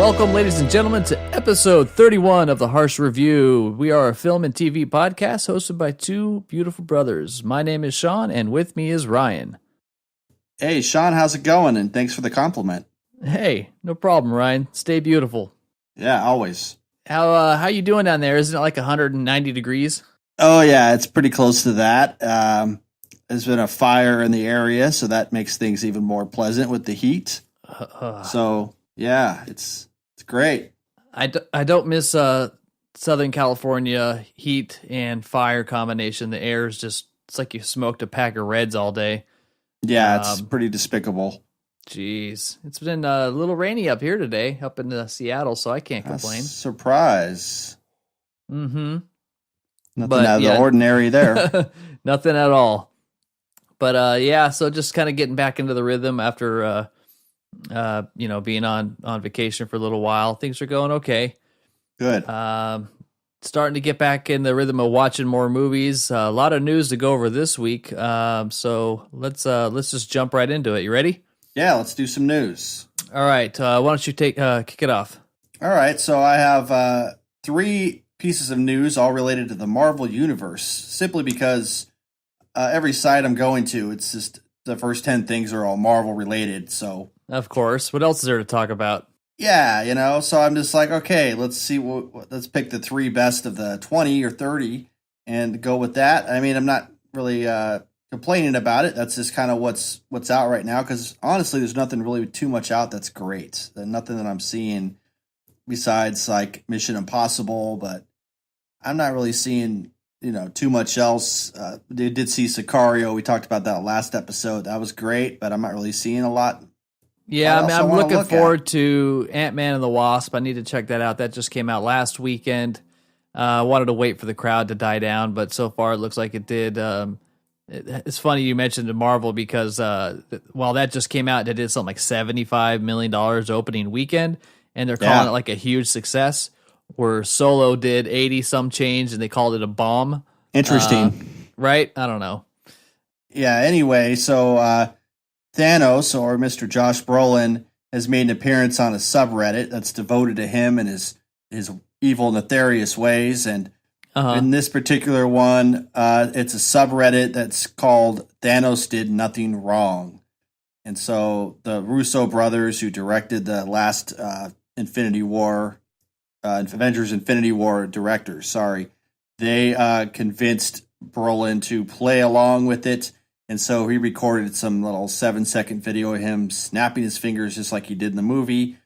Welcome, ladies and gentlemen, to episode 31 of the Harsch Review. We are a film and TV podcast hosted by two beautiful brothers. My name is Sean, and with me is Ryan. Hey, Sean, how's it going? And thanks for the compliment. Hey, no problem, Ryan. Stay beautiful. Yeah, always. How you doing down there? Isn't it like 190 degrees? Oh, yeah, it's pretty close to that. There's been a fire in the area, so that makes things even more pleasant with the heat. So, yeah, it's great. I don't miss Southern California heat and fire combination. The air is just, it's like you smoked a pack of Reds all day. Yeah, it's pretty despicable. Jeez. It's been a little rainy up here today, up in Seattle, so I can't complain. Surprise. Mm-hmm. Nothing out of the ordinary there. Nothing at all. But yeah, so just kind of getting back into the rhythm after being on vacation for a little while. Things are going okay. Good. Starting to get back in the rhythm of watching more movies. A lot of news to go over this week. So let's just jump right into it. You ready? Yeah, let's do some news. All right. Why don't you kick it off? All right. So I have three pieces of news all related to the Marvel Universe, simply because every site I'm going to, it's just the first 10 things are all Marvel related. So of course, what else is there to talk about? Yeah, so I'm just like, okay, let's see let's pick the three best of the 20 or 30 and go with that. I mean, I'm not really complaining about it. That's just kind of what's out right now, because honestly, there's nothing really too much out that's great. Nothing that I'm seeing besides like Mission Impossible, but I'm not really seeing too much else. They did see Sicario. We talked about that last episode. That was great, but I'm not really seeing a lot. Yeah, I'm looking forward to Ant-Man and the Wasp. I need to check that out. That just came out last weekend. I wanted to wait for the crowd to die down, but so far it looks like it did. It's funny you mentioned Marvel, because while that just came out, it did something like $75 million opening weekend, and they're calling it like a huge success, where Solo did 80-some change, and they called it a bomb. Interesting. Right? I don't know. Yeah, anyway, so Thanos, or Mr. Josh Brolin, has made an appearance on a subreddit that's devoted to him and his evil, nefarious ways. And in this particular one, it's a subreddit that's called Thanos Did Nothing Wrong. And so the Russo brothers, who directed the last Avengers Infinity War directors, they convinced Brolin to play along with it. And so he recorded some little 7-second video of him snapping his fingers just like he did in the movie.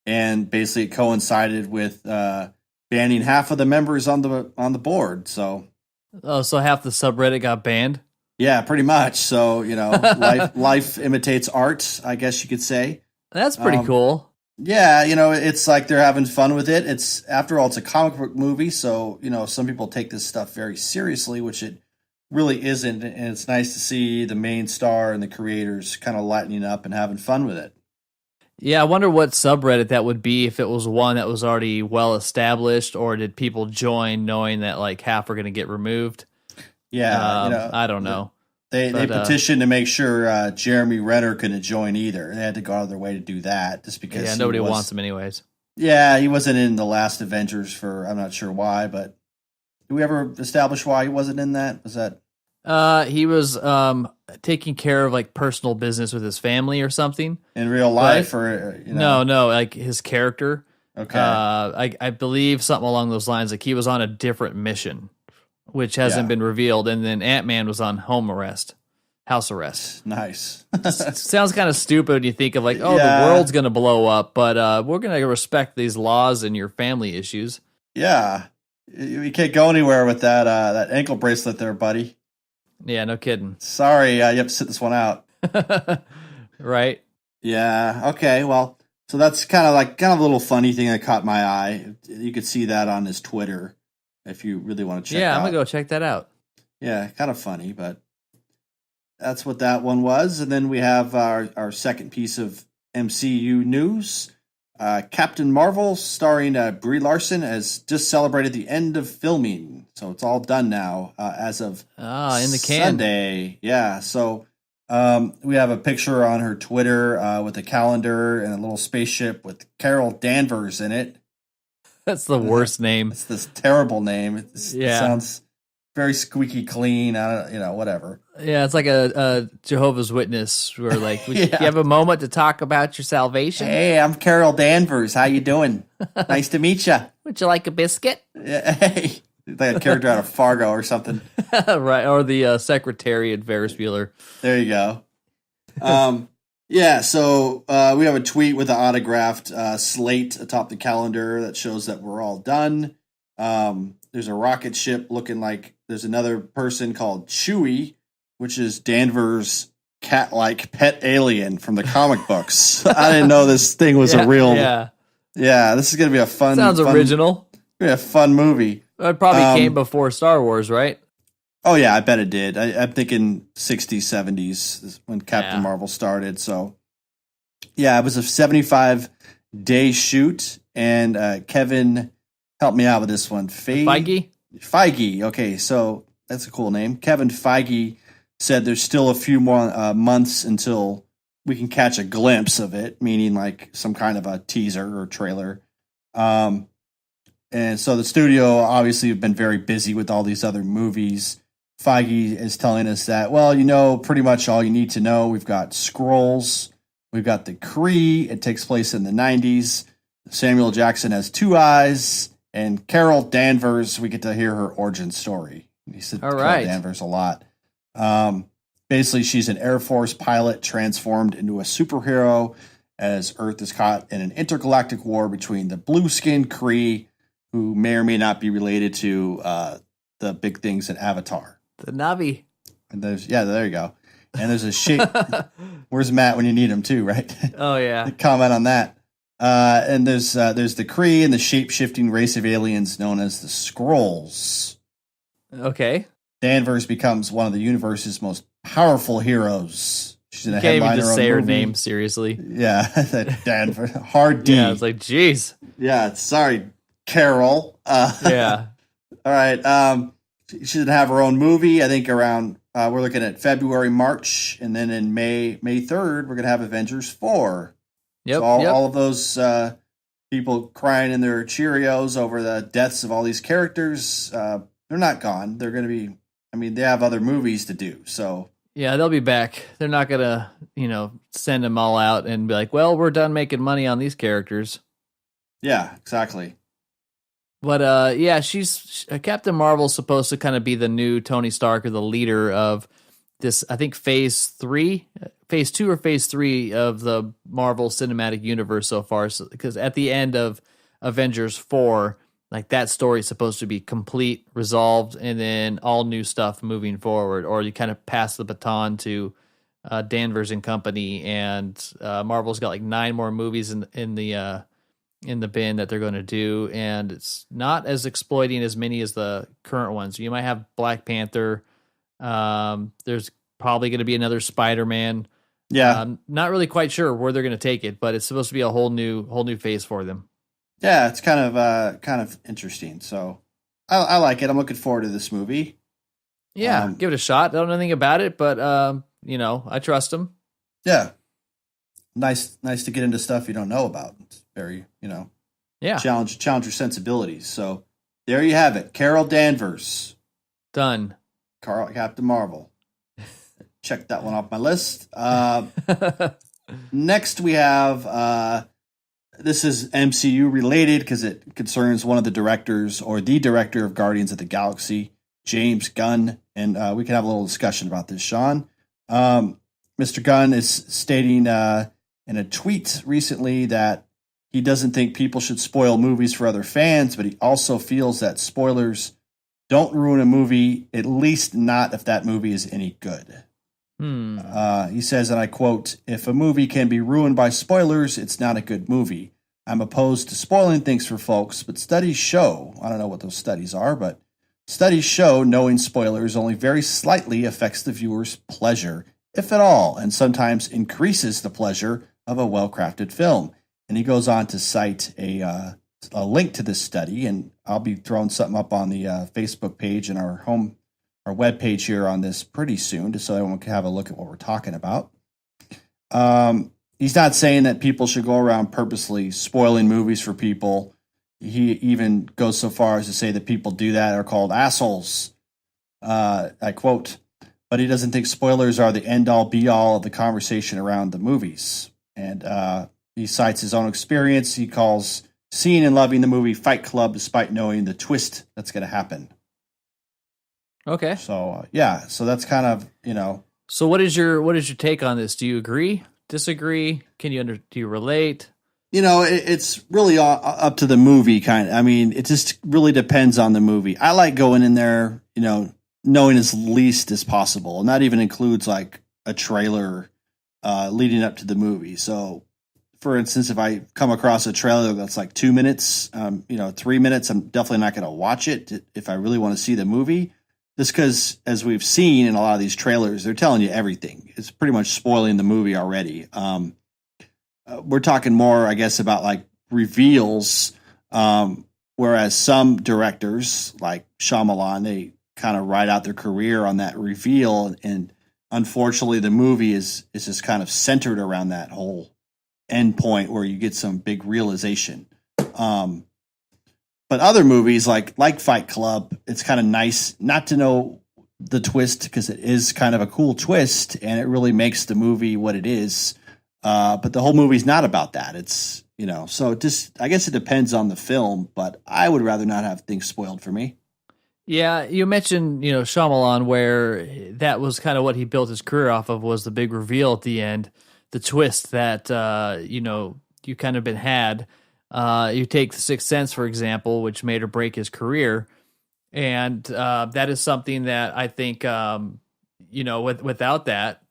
And basically it coincided with banning half of the members on the board. So half the subreddit got banned? Yeah, pretty much. So, life imitates art, I guess you could say. That's pretty cool. Yeah, it's like they're having fun with it. After all, it's a comic book movie. So, some people take this stuff very seriously, which it really isn't, and it's nice to see the main star and the creators kind of lightening up and having fun with it. Yeah, I wonder what subreddit that would be, if it was one that was already well established, or did people join knowing that like half are going to get removed? Yeah, I don't know. They petitioned to make sure Jeremy Renner couldn't join either. They had to go out of their way to do that, just because nobody wants him anyways. Yeah, he wasn't in the last Avengers for, I'm not sure why, but did we ever establish why he wasn't in that? Was that he was taking care of like personal business with his family or something in real life, or no, like his character. Okay, I believe something along those lines. Like he was on a different mission, which hasn't been revealed, and then Ant-Man was on house arrest. Nice. Sounds kind of stupid when you think of like, the world's gonna blow up, but we're gonna respect these laws and your family issues. Yeah. You can't go anywhere with that ankle bracelet there, buddy. Yeah, no kidding. Sorry, you have to sit this one out. Right? Yeah, okay, well, so that's kind of a little funny thing that caught my eye. You could see that on his Twitter if you really want to check it out. Yeah, I'm going to go check that out. Yeah, kind of funny, but that's what that one was. And then we have our second piece of MCU news. Captain Marvel, starring Brie Larson, has just celebrated the end of filming. So it's all done now as of in the can. Sunday. Yeah, so We have a picture on her Twitter with a calendar and a little spaceship with Carol Danvers in it. That's the worst name. It's this terrible name. It sounds very squeaky clean. I don't, whatever. Yeah, it's like a Jehovah's Witness where like, you have a moment to talk about your salvation? Hey, I'm Carol Danvers. How you doing? Nice to meet you. Would you like a biscuit? Yeah, hey. Like a character out of Fargo or something. Right, or the secretary at Ferris Bueller. There you go. So we have a tweet with an autographed slate atop the calendar that shows that we're all done. There's a rocket ship looking like there's another person called Chewie, which is Danvers' cat-like pet alien from the comic books. I didn't know this thing was a real... Yeah, this is going to be a fun... Sounds original. A fun movie. It probably came before Star Wars, right? Oh, yeah, I bet it did. I'm thinking 60s, 70s is when Captain Marvel started. So, yeah, it was a 75-day shoot. And Kevin, help me out with this one. Feige? Feige. Okay, so that's a cool name. Kevin Feige said there's still a few more months until we can catch a glimpse of it, meaning like some kind of a teaser or trailer. And so the studio obviously have been very busy with all these other movies. Feige is telling us that, pretty much all you need to know. We've got Skrulls. We've got the Kree. It takes place in the 90s. Samuel Jackson has 2 eyes. And Carol Danvers, we get to hear her origin story. He said Carol Danvers a lot. Basically, she's an Air Force pilot transformed into a superhero as Earth is caught in an intergalactic war between the blue-skinned Kree, who may or may not be related to the big things in Avatar. The Navi. And there you go. And there's a shape. Where's Matt when you need him too, right? Oh, yeah. Comment on that. And there's the Kree and the shape-shifting race of aliens known as the Skrulls. Okay. Danvers becomes one of the universe's most powerful heroes. She's in a can't headliner even just say her movie. name, seriously. Yeah, Danvers. Hard D. Yeah, it's like, geez. Yeah, sorry, Carol. Yeah. All right. She should have her own movie. I think around we're looking at February, March, and then in May 3rd, we're gonna have Avengers 4. Yep. So all of those people crying in their Cheerios over the deaths of all these characters, they're not gone. They're gonna be. I mean, they have other movies to do. So yeah, they'll be back. They're not gonna, send them all out and be like, well, we're done making money on these characters. Yeah, exactly. But she's Captain Marvel's supposed to kind of be the new Tony Stark or the leader of this. I think phase 2 or phase 3 of the Marvel Cinematic Universe so far. So, because at the end of Avengers 4, like that story is supposed to be complete, resolved, and then all new stuff moving forward. Or you kind of pass the baton to Danvers and company, and Marvel's got like 9 more movies in the bin that they're going to do, and it's not as exploiting as many as the current ones. You might have Black Panther. There's probably going to be another Spider-Man. Yeah, not really quite sure where they're going to take it, but it's supposed to be a whole new phase for them. Yeah, it's kind of interesting. So I like it. I'm looking forward to this movie. Yeah, give it a shot. I don't know anything about it, but I trust them. Yeah, nice to get into stuff you don't know about. It's very challenge your sensibilities. So there you have it. Carol Danvers, done. Captain Marvel. Check that one off my list. Next we have this is MCU related because it concerns one of the directors or the director of Guardians of the Galaxy, James Gunn, and we can have a little discussion about this, Sean. Mr. Gunn is stating in a tweet recently that he doesn't think people should spoil movies for other fans, but he also feels that spoilers don't ruin a movie, at least not if that movie is any good. He says, and I quote, "If a movie can be ruined by spoilers, it's not a good movie. I'm opposed to spoiling things for folks, but studies show," I don't know what those studies are, but studies show knowing spoilers only very slightly affects the viewer's pleasure, if at all, and sometimes increases the pleasure of a well-crafted film. And he goes on to cite a link to this study, and I'll be throwing something up on the Facebook page and our our webpage here on this pretty soon, just so everyone can have a look at what we're talking about. He's not saying that people should go around purposely spoiling movies for people. He even goes so far as to say that people do that are called assholes. I quote, but he doesn't think spoilers are the end-all, be-all of the conversation around the movies. And he cites his own experience. He calls seeing and loving the movie Fight Club despite knowing the twist that's going to happen. Okay. So, so that's kind of, So what is your take on this? Do you agree? Disagree? Do you relate? It's really up to the movie kind of. I mean, it just really depends on the movie. I like going in there, knowing as least as possible. And that even includes like a trailer leading up to the movie. So, for instance, if I come across a trailer that's like 2 minutes, 3 minutes, I'm definitely not going to watch it if I really want to see the movie. Just because, as we've seen in a lot of these trailers, they're telling you everything. It's pretty much spoiling the movie already. We're talking more, I guess, about like reveals, whereas some directors, like Shyamalan, they kind of ride out their career on that reveal, and unfortunately, the movie is just kind of centered around that whole end point where you get some big realization. But other movies like Fight Club, it's kind of nice not to know the twist because it is kind of a cool twist and it really makes the movie what it is. But the whole movie's not about that. It's, so I guess it depends on the film, but I would rather not have things spoiled for me. Yeah, you mentioned, Shyamalan, where that was kind of what he built his career off of, was the big reveal at the end, the twist that, you kind of been had. You take The Sixth Sense, for example, which made or break his career. And that is something that I think, without that,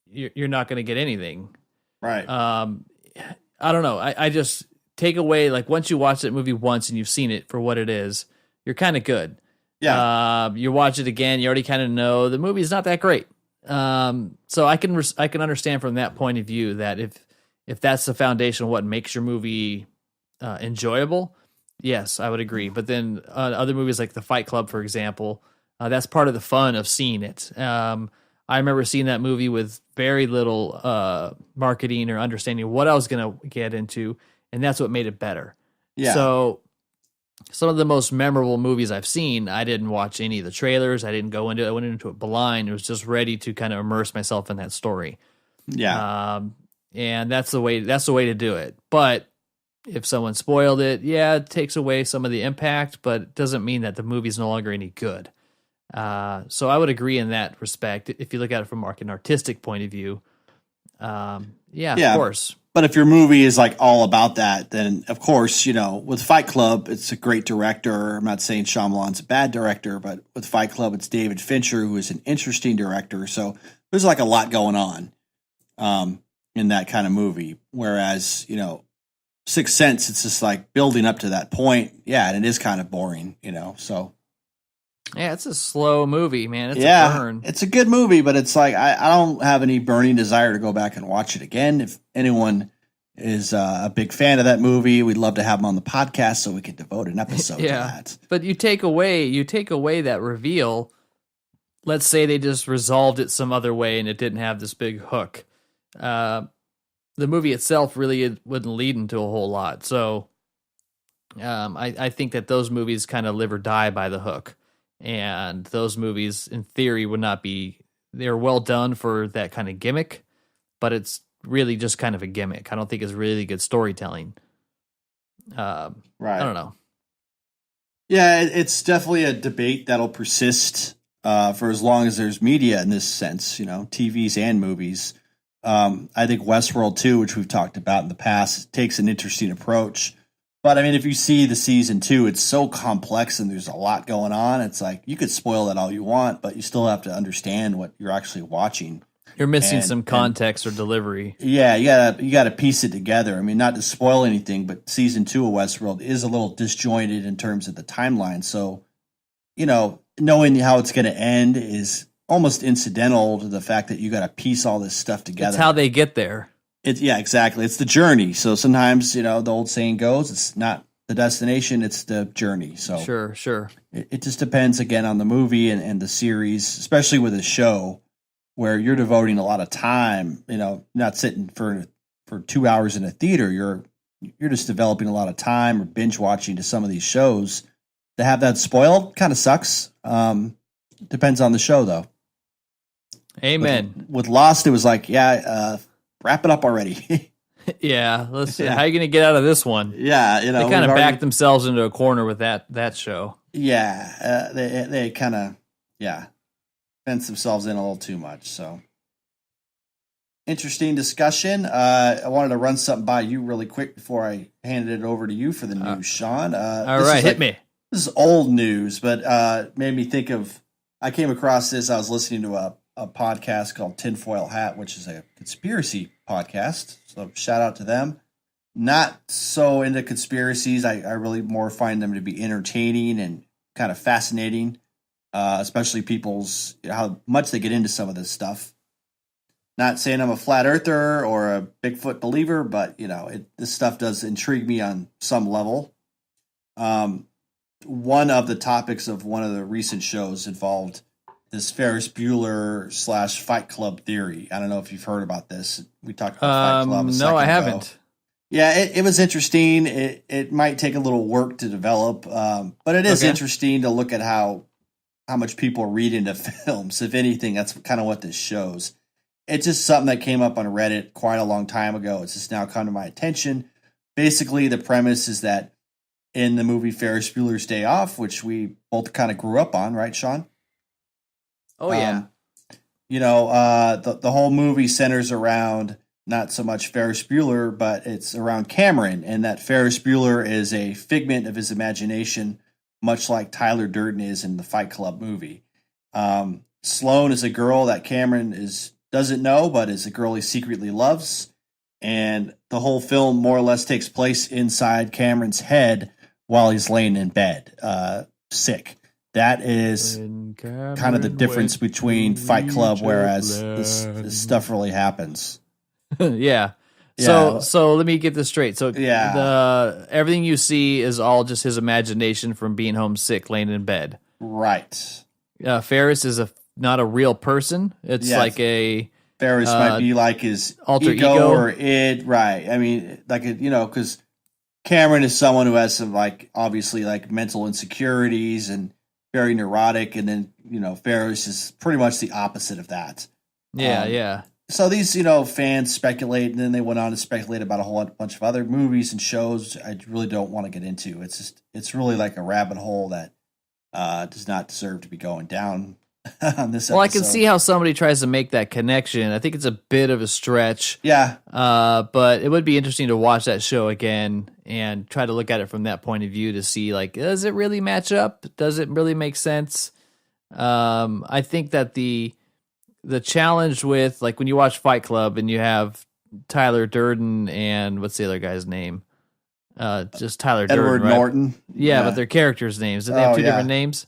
you're not going to get anything. Right. I don't know. I just take away, like, once you watch that movie once and you've seen it for what it is, you're kind of good. Yeah. You watch it again, you already kind of know the movie's not that great. So I can understand from that point of view that if that's the foundation of what makes your movie enjoyable, yes, I would agree. But then other movies like The Fight Club, for example, that's part of the fun of seeing it. I remember seeing that movie with very little marketing or understanding what I was going to get into, and that's what made it better. Yeah. So some of the most memorable movies I've seen, I didn't watch any of the trailers. I didn't go into it. I went into it blind. It was just ready to kind of immerse myself in that story. Yeah. And that's the way to do it. But if someone spoiled it, it takes away some of the impact, but it doesn't mean that the movie's no longer any good. So I would agree in that respect. If you look at it from like an artistic point of view, of course. But if your movie is like all about that, then of course, with Fight Club, it's a great director. I'm not saying Shyamalan's a bad director, but with Fight Club, it's David Fincher, who is an interesting director. So there's like a lot going on in that kind of movie. Whereas, Sixth Sense, it's just like building up to that point. Yeah, and it is kind of boring, so. Yeah, it's a slow movie, man. It's a burn. It's a good movie, but it's like I don't have any burning desire to go back and watch it again. If anyone is a big fan of that movie, we'd love to have them on the podcast so we could devote an episode to that. But you take away that reveal. Let's say they just resolved it some other way and it didn't have this big hook. The movie itself really wouldn't lead into a whole lot. So I think that those movies kind of live or die by the hook. And those movies, in theory, they're well done for that kind of gimmick, but it's really just kind of a gimmick. I don't think it's really good storytelling. Right. I don't know. Yeah, it's definitely a debate that'll persist for as long as there's media in this sense, TVs and movies. I think Westworld 2, which we've talked about in the past, takes an interesting approach. But, I mean, if you see the season 2, it's so complex and there's a lot going on. It's like you could spoil that all you want, but you still have to understand what you're actually watching. You're missing some context or delivery. Yeah, you gotta piece it together. I mean, not to spoil anything, but season 2 of Westworld is a little disjointed in terms of the timeline. So, knowing how it's going to end is almost incidental to the fact that you got to piece all this stuff together. It's how they get there. Yeah, exactly. It's the journey. So sometimes, the old saying goes, it's not the destination, it's the journey. So sure. It just depends again on the movie and the series, especially with a show where you're devoting a lot of time, not sitting for 2 hours in a theater. You're just developing a lot of time or binge watching to some of these shows. To have that spoiled kind of sucks. Depends on the show though. Amen. With Lost, it was like, wrap it up already. Yeah, let's see. How are you going to get out of this one? Yeah, they kind of backed themselves into a corner with that show. Yeah, they kind of fenced themselves in a little too much. So interesting discussion. I wanted to run something by you really quick before I handed it over to you for the news, Sean. All right, hit me. This is old news, but made me think of. I came across this. I was listening to a podcast called Tinfoil Hat, which is a conspiracy podcast. So shout out to them. Not so into conspiracies. I really more find them to be entertaining and kind of fascinating, especially how much they get into some of this stuff. Not saying I'm a flat earther or a Bigfoot believer, but this stuff does intrigue me on some level. One of the topics of one of the recent shows involved this Ferris Bueller / Fight Club theory. I don't know if you've heard about this. We talked about Fight Club a second No, I ago. haven't. Yeah, it was interesting. It might take a little work to develop, but it is interesting to look at how much people read into films. If anything, that's kind of what this shows. It's just something that came up on Reddit quite a long time ago. It's just now come to my attention. Basically, the premise is that in the movie Ferris Bueller's Day Off, which we both kind of grew up on, right, Sean? Oh, yeah. The whole movie centers around not so much Ferris Bueller, but it's around Cameron, and that Ferris Bueller is a figment of his imagination, much like Tyler Durden is in the Fight Club movie. Sloane is a girl that Cameron doesn't know, but is a girl he secretly loves. And the whole film more or less takes place inside Cameron's head while he's laying in bed, sick. That is kind of the difference between Fight Club, whereas this stuff really happens. Yeah. So let me get this straight. So everything you see is all just his imagination from being homesick, laying in bed. Right. Ferris is not a real person. It's like a Ferris might be like his alter ego or id. Right. I mean, because Cameron is someone who has some obviously mental insecurities and very neurotic, and then Ferris is pretty much the opposite of that. Yeah. So these fans speculate, and then they went on to speculate about a whole bunch of other movies and shows I really don't want to get into. It's really like a rabbit hole that does not deserve to be going down on this episode. Well, I can see how somebody tries to make that connection. I think it's a bit of a stretch. Yeah. But it would be interesting to watch that show again and try to look at it from that point of view to see, does it really match up? Does it really make sense? I think that the challenge with, when you watch Fight Club and you have Tyler Durden and what's the other guy's name? Just Tyler Durden, Edward right? Norton. Yeah, but their characters' names. Did they have two different names?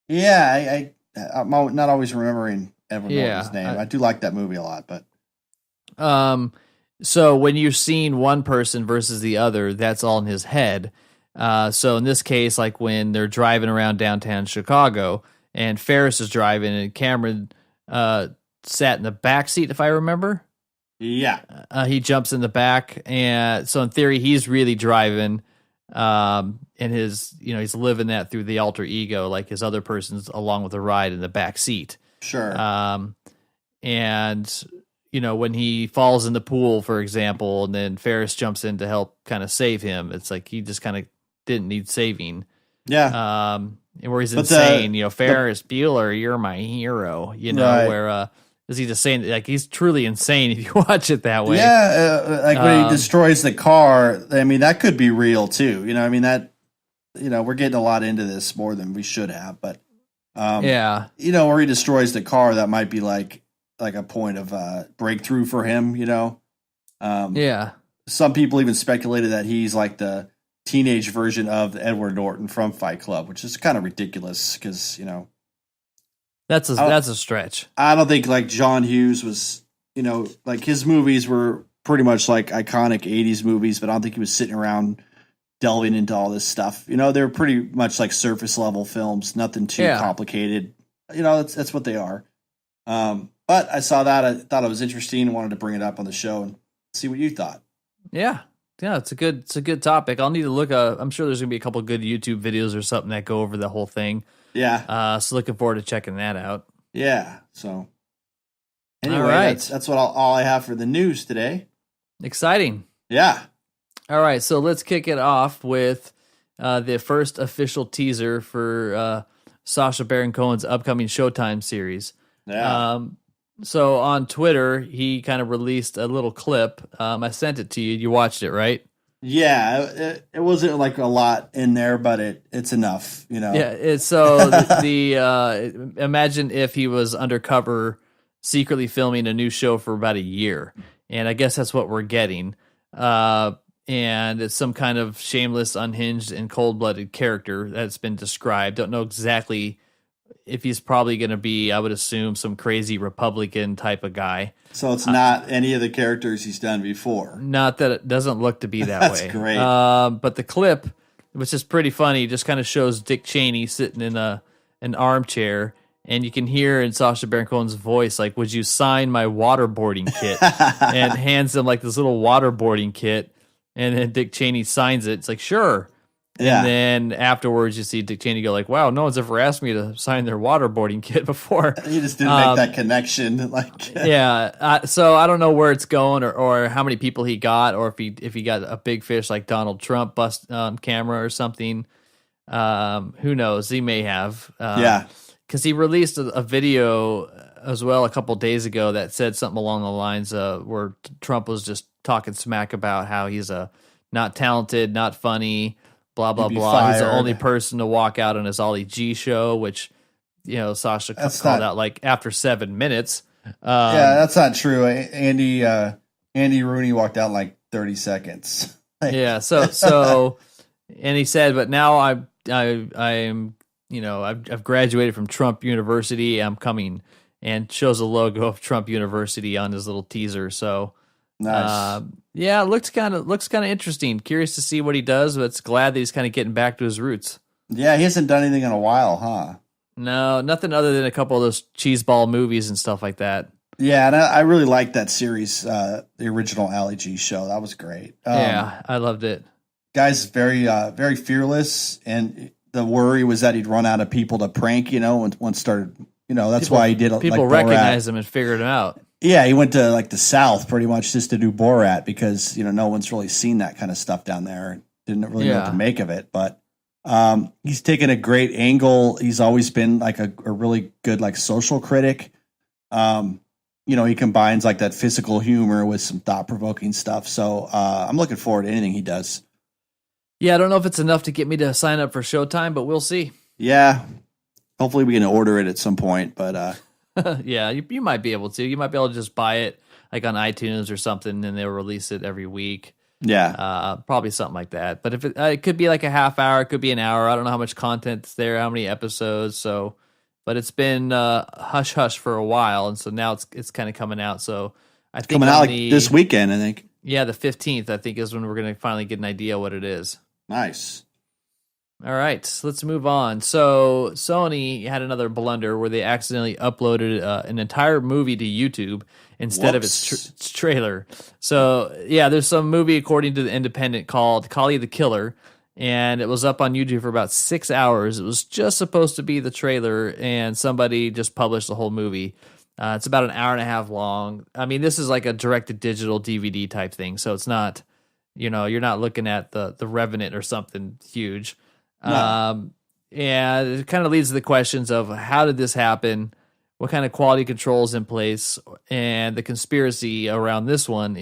Yeah, I'm not always remembering Edward Norton's name. I do like that movie a lot, but so when you're seeing one person versus the other, that's all in his head. So in this case, when they're driving around downtown Chicago and Ferris is driving and Cameron sat in the back seat, if I remember. Yeah. He jumps in the back, and so in theory he's really driving. And he's living that through the alter ego, like his other person's along with the ride in the back seat. Sure. And when he falls in the pool, for example, and then Ferris jumps in to help kind of save him, it's like he just kind of didn't need saving. Yeah. And where he's insane, Ferris Bueller, you're my hero, right. where is he just saying he's truly insane if you watch it that way? Yeah. When he destroys the car, I mean, that could be real too. We're getting a lot into this more than we should have, but where he destroys the car, that might be like a point of breakthrough for him, Some people even speculated that he's like the teenage version of Edward Norton from Fight Club, which is kind of ridiculous because, that's a stretch. I don't think John Hughes was, his movies were pretty much like iconic 80s movies, but I don't think he was sitting around delving into all this stuff. You know, they're pretty much like surface level films, nothing too complicated. You know, that's what they are. But I saw that, I thought it was interesting, and wanted to bring it up on the show and see what you thought. Yeah, it's a good topic. I'll need to look. I'm sure there's gonna be a couple of good YouTube videos or something that go over the whole thing. Yeah. So looking forward to checking that out. Yeah. So anyway, all right. that's what all I have for the news today. Exciting. Yeah. All right, so let's kick it off with the first official teaser for Sacha Baron Cohen's upcoming Showtime series. Yeah. So on Twitter, he kind of released a little clip. I sent it to you. You watched it, right? Yeah, it wasn't like a lot in there, but it's enough, you know. Yeah, it's so the imagine if he was undercover secretly filming a new show for about a year. And I guess that's what we're getting. And it's some kind of shameless, unhinged, and cold-blooded character that's been described. Don't know exactly if he's probably going to be, I would assume, some crazy Republican type of guy. So it's not any of the characters he's done before. Not that it doesn't look to be that That's way. Great. But the clip, which is pretty funny, just kind of shows Dick Cheney sitting in an armchair, and you can hear in Sacha Baron Cohen's voice, like, "Would you sign my waterboarding kit?" and hands him like this little waterboarding kit. And then Dick Cheney signs it. It's like, sure. Yeah. And then afterwards, you see Dick Cheney go like, wow, no one's ever asked me to sign their waterboarding kit before. You just didn't make that connection. Like, yeah. So I don't know where it's going or how many people he got, or if he got a big fish like Donald Trump bust on camera or something. Who knows? He may have. Yeah. Because he released a video as well a couple days ago that said something along the lines where Trump was just talking smack about how he's not talented, not funny, blah, blah, blah. Fired. He's the only person to walk out on his Ollie G show, which, you know, Sacha called out like after 7 minutes. Yeah, that's not true. Andy Rooney walked out in like 30 seconds. Yeah. So, and he said, but now I'm, you know, I've graduated from Trump University. I'm coming, and shows a logo of Trump University on his little teaser. So, nice. Yeah, it looks kind of interesting. Curious to see what he does, but it's glad that he's kind of getting back to his roots. Yeah, he hasn't done anything in a while, huh? No, nothing other than a couple of those cheeseball movies and stuff like that. Yeah, and I really liked that series, the original Ali G show. That was great. Yeah, I loved it. Guy's very fearless, and the worry was that he'd run out of people to prank. You know, once started. You know, that's why he did. People like recognize him and figured him out. Yeah, he went to like the South pretty much just to do Borat because, you know, no one's really seen that kind of stuff down there. Didn't really know what to make of it, but he's taken a great angle. He's always been like a really good like social critic. You know, he combines like that physical humor with some thought-provoking stuff. So I'm looking forward to anything he does. Yeah, I don't know if it's enough to get me to sign up for Showtime, but we'll see. Yeah, hopefully we can order it at some point, but yeah, you might be able to. You might be able to just buy it like on iTunes or something, and they'll release it every week. Yeah, probably something like that. But if it could be like a half hour, it could be an hour. I don't know how much content's there, how many episodes. So, but it's been hush hush for a while, and so now it's kind of coming out. So I think coming out like this weekend. I think. Yeah, the 15th. I think is when we're going to finally get an idea what it is. Nice. All right, let's move on. So Sony had another blunder where they accidentally uploaded an entire movie to YouTube instead of its trailer. So yeah, there's some movie according to The Independent called Khali The Killer, and it was up on YouTube for about 6 hours. It was just supposed to be the trailer, and somebody just published the whole movie. It's about an hour and a half long. I mean, this is like a direct-to-digital DVD type thing, so it's not, you know, you're not looking at the Revenant or something huge. No. And it kind of leads to the questions of how did this happen? What kind of quality controls in place? And the conspiracy around this one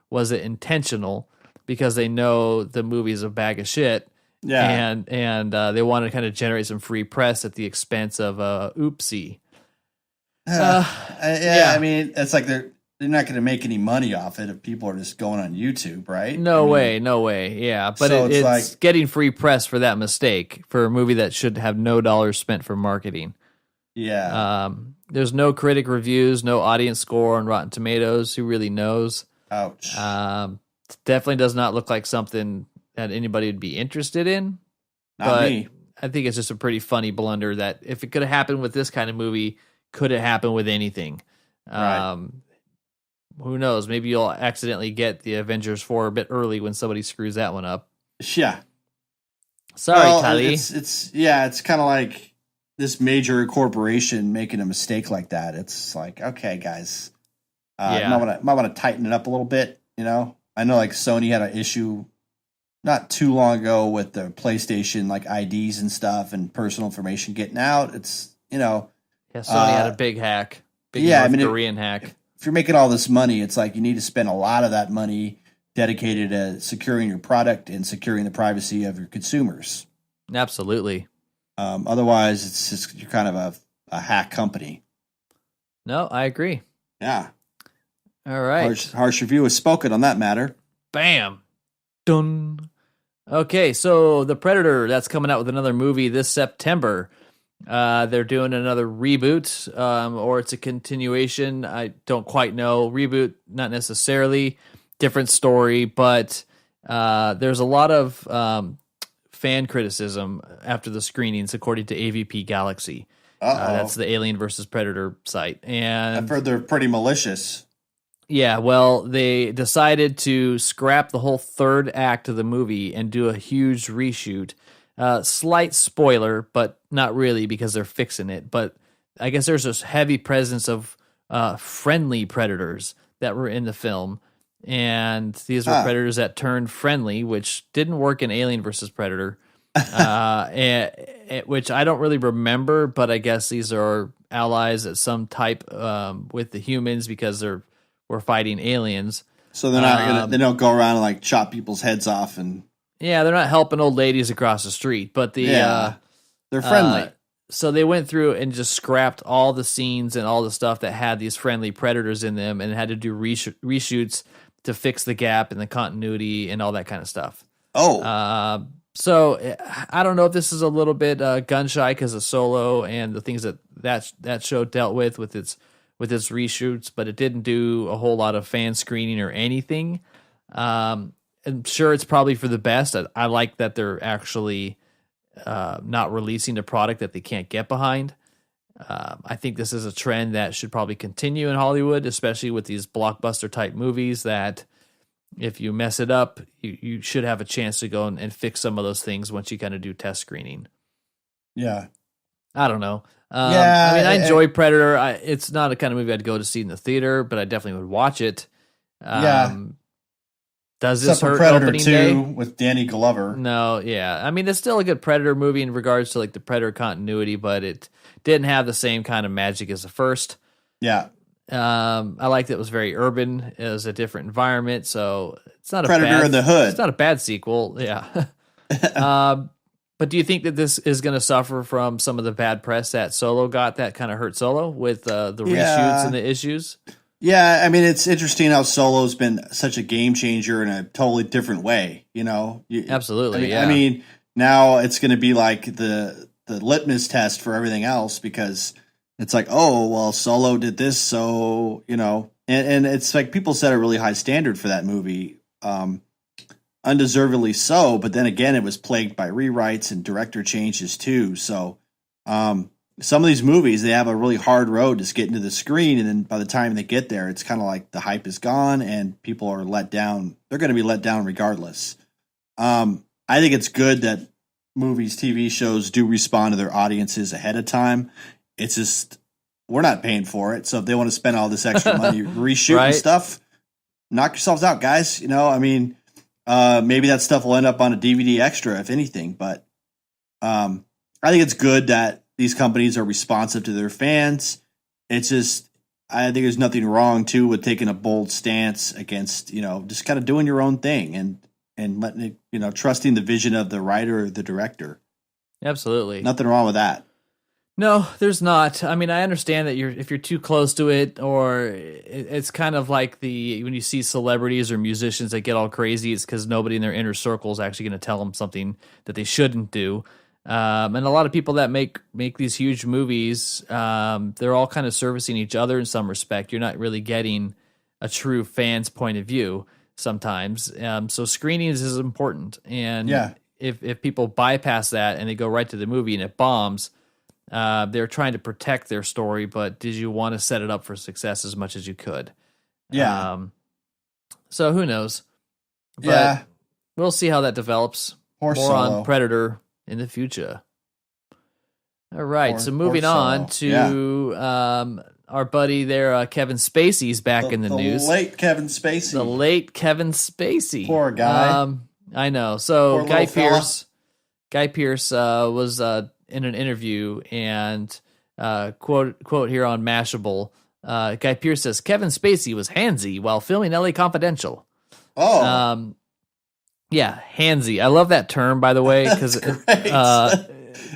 was it intentional because they know the movie's a bag of shit? Yeah. And they want to kind of generate some free press at the expense of oopsie. Yeah, I mean, it's like they're not going to make any money off it if people are just going on YouTube, right? No way. Yeah, but so it's like, getting free press for that mistake for a movie that should have no dollars spent for marketing. Yeah. There's no critic reviews, no audience score on Rotten Tomatoes. Who really knows? Ouch. Definitely does not look like something that anybody would be interested in. Not me. I think it's just a pretty funny blunder that if it could have happened with this kind of movie, could it happen with anything? Right. Who knows? Maybe you'll accidentally get the Avengers 4 a bit early when somebody screws that one up. Yeah. Sorry, Khali. It's kind of like this major corporation making a mistake like that. It's like, okay, guys, might want to tighten it up a little bit. You know, I know like Sony had an issue not too long ago with the PlayStation like IDs and stuff and personal information getting out. It's Sony had a big hack, North Korean hack. If you're making all this money, it's like you need to spend a lot of that money dedicated to securing your product and securing the privacy of your consumers. Absolutely. Otherwise, it's just you're kind of a hack company. No, I agree. Yeah. All right. Harsh review has spoken on that matter. Bam. Dun. Okay, so The Predator, that's coming out with another movie this September. They're doing another reboot, or it's a continuation. I don't quite know. Reboot, not necessarily. Different story, but there's a lot of fan criticism after the screenings, according to AVP Galaxy. That's the Alien versus Predator site. And I've heard they're pretty malicious. Yeah, well, they decided to scrap the whole third act of the movie and do a huge reshoot. Slight spoiler, but not really because they're fixing it. But I guess there's this heavy presence of friendly predators that were in the film. And these were predators that turned friendly, which didn't work in Alien versus Predator, which I don't really remember. But I guess these are allies at some type with the humans because we're fighting aliens. So they're not they don't go around and like chop people's heads off and. Yeah, they're not helping old ladies across the street, but they're friendly. So they went through and just scrapped all the scenes and all the stuff that had these friendly predators in them and had to do reshoots to fix the gap in the continuity and all that kind of stuff. Oh. So I don't know if this is a little bit gun shy because of Solo and the things that show dealt with its reshoots, but it didn't do a whole lot of fan screening or anything. I'm sure it's probably for the best. I like that they're actually not releasing a product that they can't get behind. I think this is a trend that should probably continue in Hollywood, especially with these blockbuster type movies that if you mess it up, you should have a chance to go and fix some of those things once you kind of do test screening. Yeah. I don't know. I enjoy Predator. It's not a kind of movie I'd go to see in the theater, but I definitely would watch it. Does this hurt Predator opening 2 day? with Danny Glover? No, yeah. I mean, it's still a good Predator movie in regards to like the Predator continuity, but it didn't have the same kind of magic as the first. Yeah. I liked it was very urban. It was a different environment, so it's not Predator in the Hood. It's not a bad sequel, yeah. But do you think that this is going to suffer from some of the bad press that Solo got that kind of hurt Solo with the reshoots and the issues? Yeah, I mean, it's interesting how Solo's been such a game changer in a totally different way, you know? Absolutely, I mean, now it's going to be like the litmus test for everything else because it's like, oh, well, Solo did this, so, you know. And it's like people set a really high standard for that movie, undeservedly so, but then again, it was plagued by rewrites and director changes too, so some of these movies, they have a really hard road to get into the screen, and then by the time they get there, it's kind of like the hype is gone, and people are let down. They're going to be let down regardless. I think it's good that movies, TV shows do respond to their audiences ahead of time. It's just, we're not paying for it, so if they want to spend all this extra money reshooting stuff, knock yourselves out, guys. You know, I mean, maybe that stuff will end up on a DVD extra, if anything, but I think it's good that these companies are responsive to their fans. It's just, I think there's nothing wrong too with taking a bold stance against, you know, just kind of doing your own thing and letting it, you know, trusting the vision of the writer or the director. Absolutely. Nothing wrong with that. No, there's not. I mean, I understand that if you're too close to it, or it's kind of like when you see celebrities or musicians that get all crazy, it's because nobody in their inner circle is actually going to tell them something that they shouldn't do. And a lot of people that make these huge movies, they're all kind of servicing each other in some respect. You're not really getting a true fan's point of view. sometimes. So screenings is important. And Yeah. if people bypass that and they go right to the movie and it bombs, they're trying to protect their story, but did you want to set it up for success as much as you could? Yeah. So who knows? But Yeah. we'll see how that develops. Poor More Solo. on Predator in the future. All right, Poor- so moving poor on Solo. to our buddy there, Kevin Spacey's back in the news. The late Kevin Spacey. The late Kevin Spacey. Poor guy. I know. So Poor Guy little fella. Pearce was in an interview and quote here on Mashable. Guy Pearce says Kevin Spacey was handsy while filming LA Confidential. Oh. Yeah, handsy. I love that term, by the way, because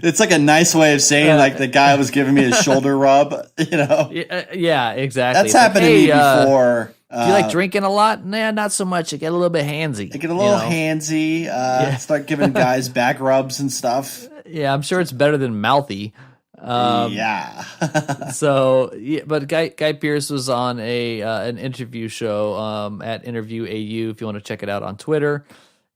it's like a nice way of saying like the guy was giving me a shoulder rub, you know? Yeah, exactly. That's happened to me before. Do you like drinking a lot? Nah, not so much. I get a little bit handsy. I get a little handsy, start giving guys back rubs and stuff. Yeah, I'm sure it's better than mouthy. Yeah. So, but Guy Pearce was on an interview show at Interview AU, if you want to check it out on Twitter.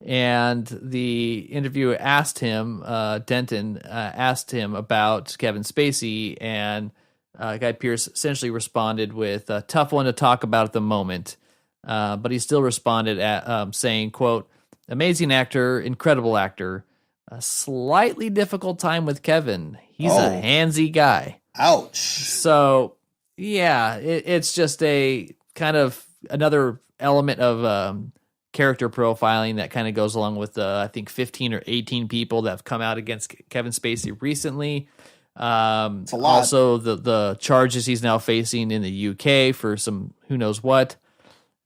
And the interviewer asked him, Denton asked him about Kevin Spacey, and Guy Pearce essentially responded with a tough one to talk about at the moment. But he still responded at saying, quote, amazing actor, incredible actor, a slightly difficult time with Kevin. He's a handsy guy. Ouch. So, yeah, it's just a kind of another element of character profiling that kind of goes along with I think 15 or 18 people that have come out against Kevin Spacey recently. It's a lot. Also, the charges he's now facing in the UK for some who knows what.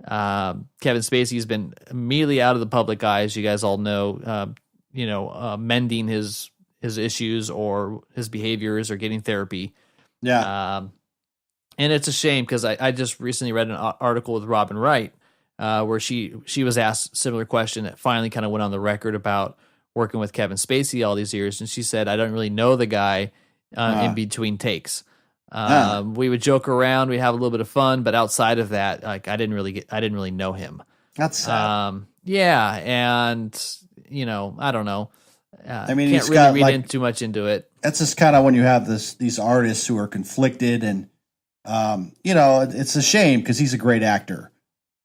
Kevin Spacey's been immediately out of the public eye, as you guys all know. Mending his issues or his behaviors or getting therapy. Yeah. And it's a shame because I just recently read an article with Robin Wright where she was asked a similar question that finally kind of went on the record about working with Kevin Spacey all these years. And she said, I don't really know the guy in between takes. We would joke around, we have a little bit of fun, but outside of that, like I didn't really know him. That's sad. Yeah. And I don't know. I mean, can't he's really got, read too much into it. That's just kind of when you have these artists who are conflicted, and it's a shame because he's a great actor.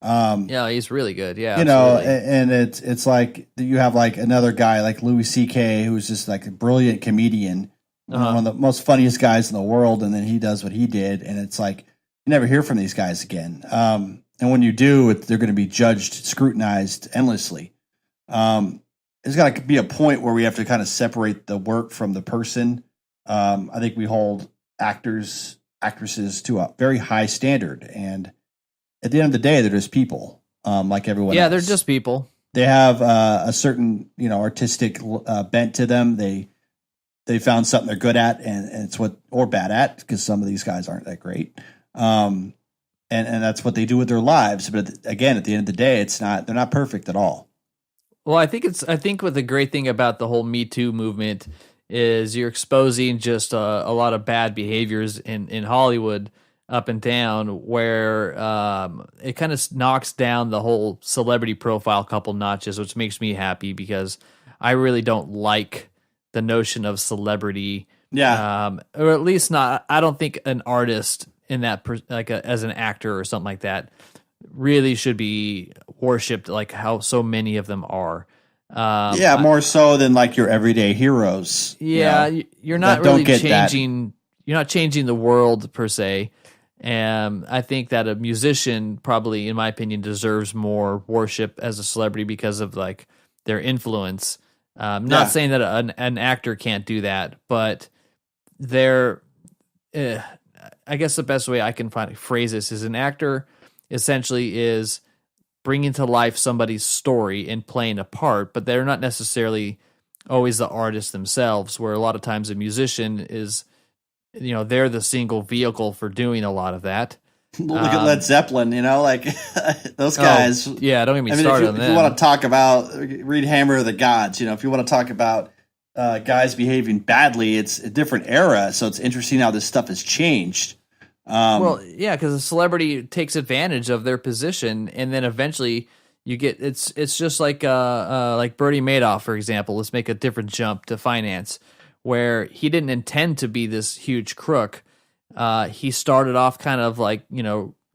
Yeah, he's really good. Yeah, and it's like you have like another guy like Louis C.K. who's just like a brilliant comedian, one of the most funniest guys in the world, and then he does what he did, and it's like you never hear from these guys again. And when you do, they're going to be judged, scrutinized endlessly. There's got to be a point where we have to kind of separate the work from the person. I think we hold actors, actresses to a very high standard, and at the end of the day, they're just people, like everyone else. Yeah, they're just people. They have a certain, artistic bent to them. They found something they're good at, and it's or bad at, because some of these guys aren't that great. And that's what they do with their lives. But again, at the end of the day, they're not perfect at all. Well, I think what the great thing about the whole Me Too movement is you're exposing just a lot of bad behaviors in Hollywood up and down, where it kind of knocks down the whole celebrity profile a couple notches, which makes me happy because I really don't like the notion of celebrity. Yeah. Or at least not. I don't think an artist in that as an actor or something like that really should be worshipped like how so many of them are. More so than like your everyday heroes. Yeah, you're not really changing. You're not changing the world per se. And I think that a musician probably, in my opinion, deserves more worship as a celebrity because of like their influence. Not saying that an actor can't do that, but I guess the best way I can phrase this is an actor essentially is bringing to life somebody's story and playing a part, but they're not necessarily always the artist themselves, where a lot of times a musician is, they're the single vehicle for doing a lot that. Look at Led Zeppelin, like those guys. Yeah, don't get me started on that. If you want to talk about, read Hammer of the Gods, if you want to talk about guys behaving badly, it's a different era, so it's interesting how this stuff has changed. Because a celebrity takes advantage of their position, and then eventually, You get it's just like Bernie Madoff, for example. Let's make a different jump to finance, where he didn't intend to be this huge crook. He started off kind of like,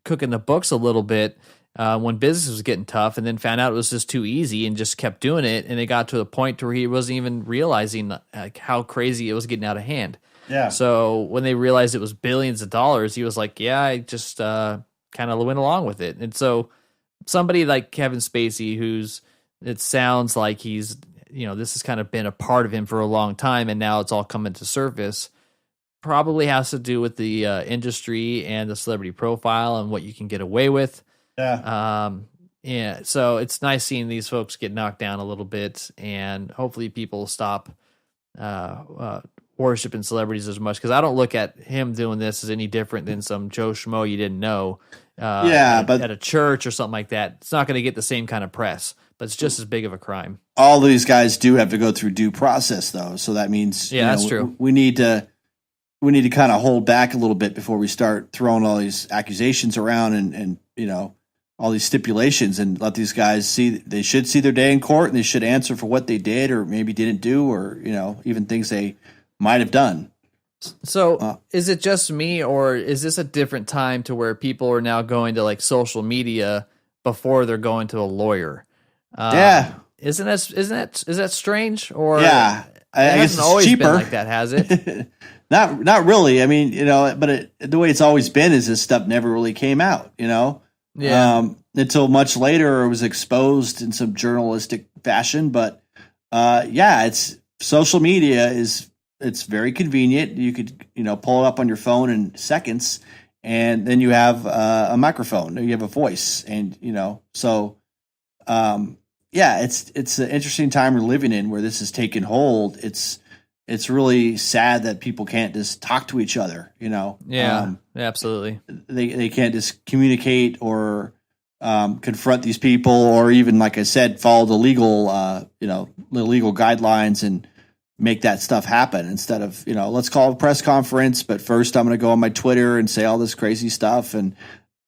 cooking the books a little bit when business was getting tough, and then found out it was just too easy and just kept doing it. And it got to a point where he wasn't even realizing like how crazy it was getting out of hand. Yeah. So when they realized it was billions of dollars, he was like, yeah, I just kind of went along with it. And so somebody like Kevin Spacey, it sounds like he's, this has kind of been a part of him for a long time, and now it's all coming to surface, probably has to do with the industry and the celebrity profile and what you can get away with. Yeah. Yeah. So it's nice seeing these folks get knocked down a little bit, and hopefully people stop worshiping celebrities as much, because I don't look at him doing this as any different than some Joe Schmo you didn't know. But at a church or something like that, it's not going to get the same kind of press, but it's just as big of a crime. All these guys do have to go through due process, though. So that means, that's true. We need to kind of hold back a little bit before we start throwing all these accusations around and all these stipulations, and let these guys they should see their day in court, and they should answer for what they did or maybe didn't do, or, even things they might have done. So is it just me, or is this a different time to where people are now going to like social media before they're going to a lawyer? Yeah. Is that strange? Or yeah, I guess it's always cheaper. Been like that, has it? Not really. I mean, but the way it's always been is this stuff never really came out, Yeah. Until much later it was exposed in some journalistic fashion. But it's social media it's very convenient. You could, pull it up on your phone in seconds, and then you have a microphone, you have a voice, and, so, it's an interesting time we're living in where this has taken hold. It's really sad that people can't just talk to each other, Yeah, absolutely. They can't just communicate or confront these people, or even, like I said, follow the legal, the legal guidelines and make that stuff happen, instead of, let's call a press conference, but first I'm going to go on my Twitter and say all this crazy stuff. And,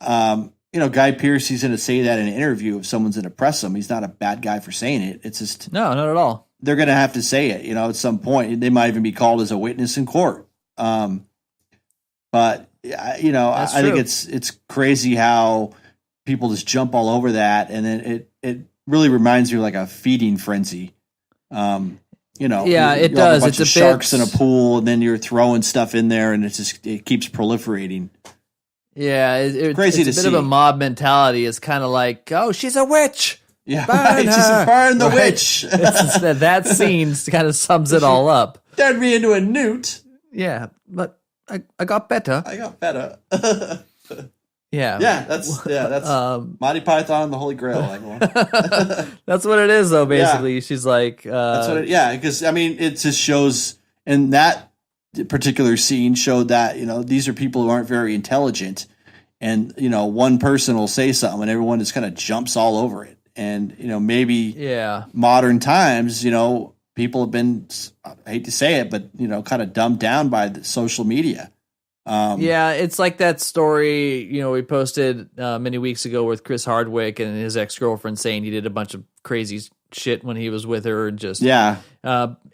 Guy Pearce, he's going to say that in an interview if someone's going to press him. He's not a bad guy for saying it. It's just, no, not at all. They're going to have to say it, at some point. They might even be called as a witness in court. But I think it's crazy how people just jump all over that. And then it really reminds me of like a feeding frenzy. It does. It's a sharks in a pool, and then you're throwing stuff in there, and it keeps proliferating. Yeah, it's crazy a to bit see. of a mob mentality. It's kind of like, oh, she's a witch. Yeah, burn her. Just burn the witch. That scene kind of sums it all up. Turned me into a newt. Yeah, but I got better. Yeah. Yeah, that's Monty Python and the Holy Grail. That's what it is, though. Basically, she's like, that's what. Because I mean, it just shows, and that particular scene showed that these are people who aren't very intelligent, and one person will say something, and everyone just kind of jumps all over it, and maybe modern times, people have been, I hate to say it, but kind of dumbed down by the social media. It's like that story, we posted many weeks ago with Chris Hardwick and his ex-girlfriend saying he did a bunch of crazy shit when he was with her, and just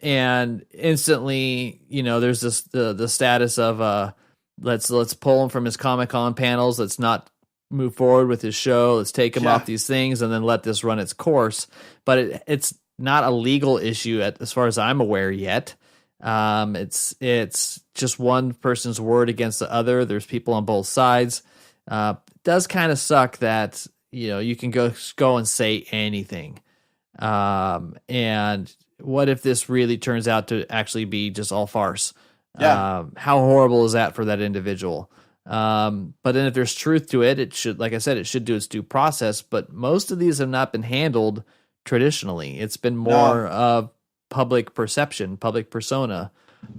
and instantly, there's this the status of let's pull him from his Comic-Con panels, let's not move forward with his show, let's take him off these things, and then let this run its course. But it's not a legal issue as far as I'm aware yet. It's just one person's word against the other. There's people on both sides. It does kind of suck that, you can go and say anything. And what if this really turns out to actually be just all farce? How horrible is that for that individual? But then if there's truth to it, it should, like I said, it should do its due process, but most of these have not been handled traditionally. It's been more of public perception, public persona.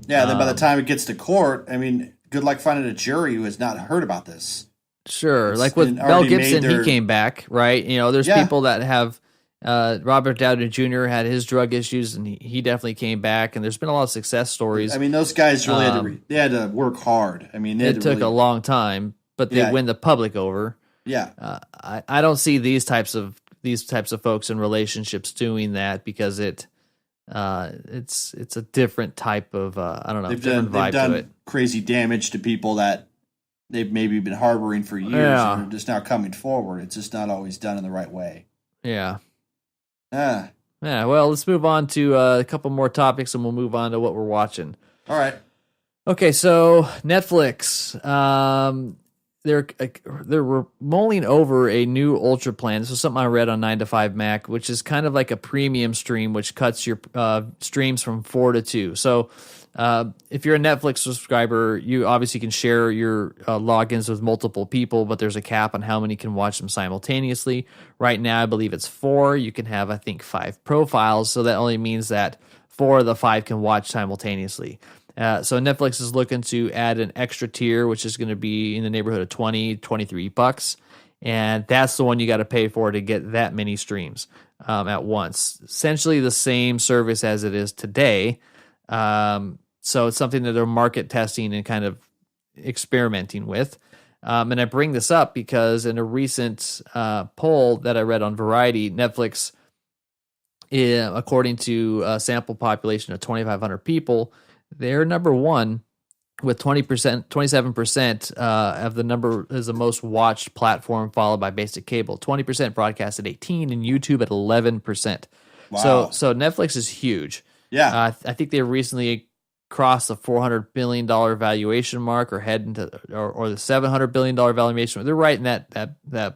Yeah, then by the time it gets to court, I mean, good luck finding a jury who has not heard about this. Sure. Like with Mel Gibson, he came back, right? There's people that have, Robert Downey Jr. had his drug issues, and he definitely came back, and there's been a lot of success stories. I mean, those guys really had to work hard. I mean, it took a long time, but they win the public over. Yeah. I don't see these types of these types of folks in relationships doing that because it's a different type of I don't know, different vibe to it. Crazy damage to people that they've maybe been harboring for years and are just now coming forward. It's just not always done in the right way. Yeah. Yeah, well, let's move on to a couple more topics and we'll move on to what we're watching. All right. Okay, so Netflix, they're mulling over a new Ultra plan. This was something I read on 9 to 5 Mac, which is kind of like a premium stream, which cuts your streams from 4 to 2. So if you're a Netflix subscriber, you obviously can share your logins with multiple people, but there's a cap on how many can watch them simultaneously. Right now, I believe it's 4. You can have, I think, 5 profiles, so that only means that 4 of the 5 can watch simultaneously. So Netflix is looking to add an extra tier, which is going to be in the neighborhood of $23, and that's the one you got to pay for to get that many streams at once. Essentially the same service as it is today. So it's something that they're market testing and kind of experimenting with. And I bring this up because in a recent poll that I read on Variety, Netflix, according to a sample population of 2,500 people, they're number one with 27% of the number is the most watched platform, followed by basic cable. 20% broadcast at 18% and YouTube at 11%. Wow. So Netflix is huge. Yeah. I think they recently crossed the $400 billion valuation mark or head into or the $700 billion valuation. They're right in that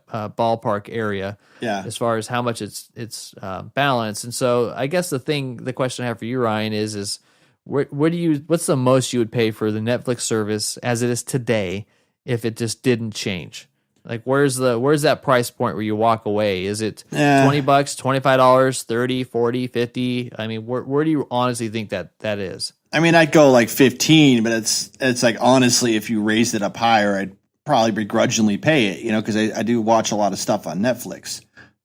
ballpark area. Yeah. As far as how much it's balanced. And so I guess the question I have for you, Ryan, is what's the most you would pay for the Netflix service as it is today if it just didn't change? Like where's that price point where you walk away? Is it $20, $25, $30, $40, $50? I mean, where do you honestly think that is? I mean, I'd go like 15, but it's like honestly, if you raised it up higher, I'd probably begrudgingly pay it, because I do watch a lot of stuff on Netflix.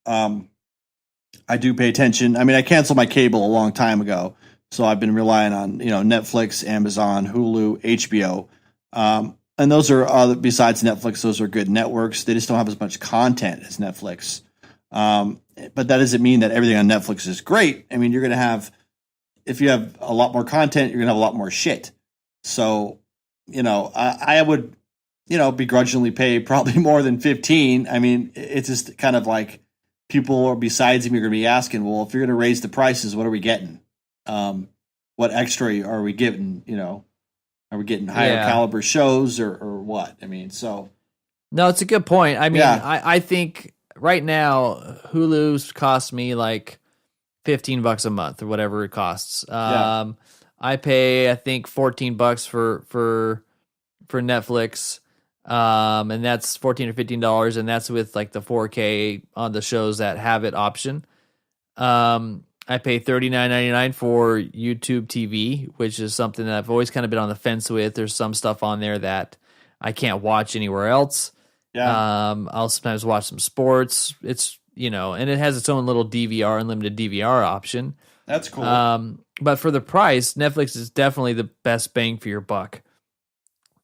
I do pay attention. I mean, I canceled my cable a long time ago. So I've been relying on, Netflix, Amazon, Hulu, HBO. And those are besides Netflix, those are good networks. They just don't have as much content as Netflix. But that doesn't mean that everything on Netflix is great. I mean, you're going to have, if you have a lot more content, you're going to have a lot more shit. So, I would, begrudgingly pay probably more than 15. I mean, it's just kind of like people besides me are going to be asking, well, if you're going to raise the prices, what are we getting? What extra are we getting? Are we getting higher caliber shows or what? I mean, so. No, it's a good point. I mean, I think right now Hulu's cost me like $15 a month or whatever it costs. I pay, I think $14 for Netflix. And that's $14 or $15, and that's with like the 4K on the shows that have it option. I pay $39.99 for YouTube TV, which is something that I've always kind of been on the fence with. There's some stuff on there that I can't watch anywhere else. Yeah. I'll sometimes watch some sports. It's, and it has its own little DVR, unlimited DVR option. That's cool. But for the price, Netflix is definitely the best bang for your buck.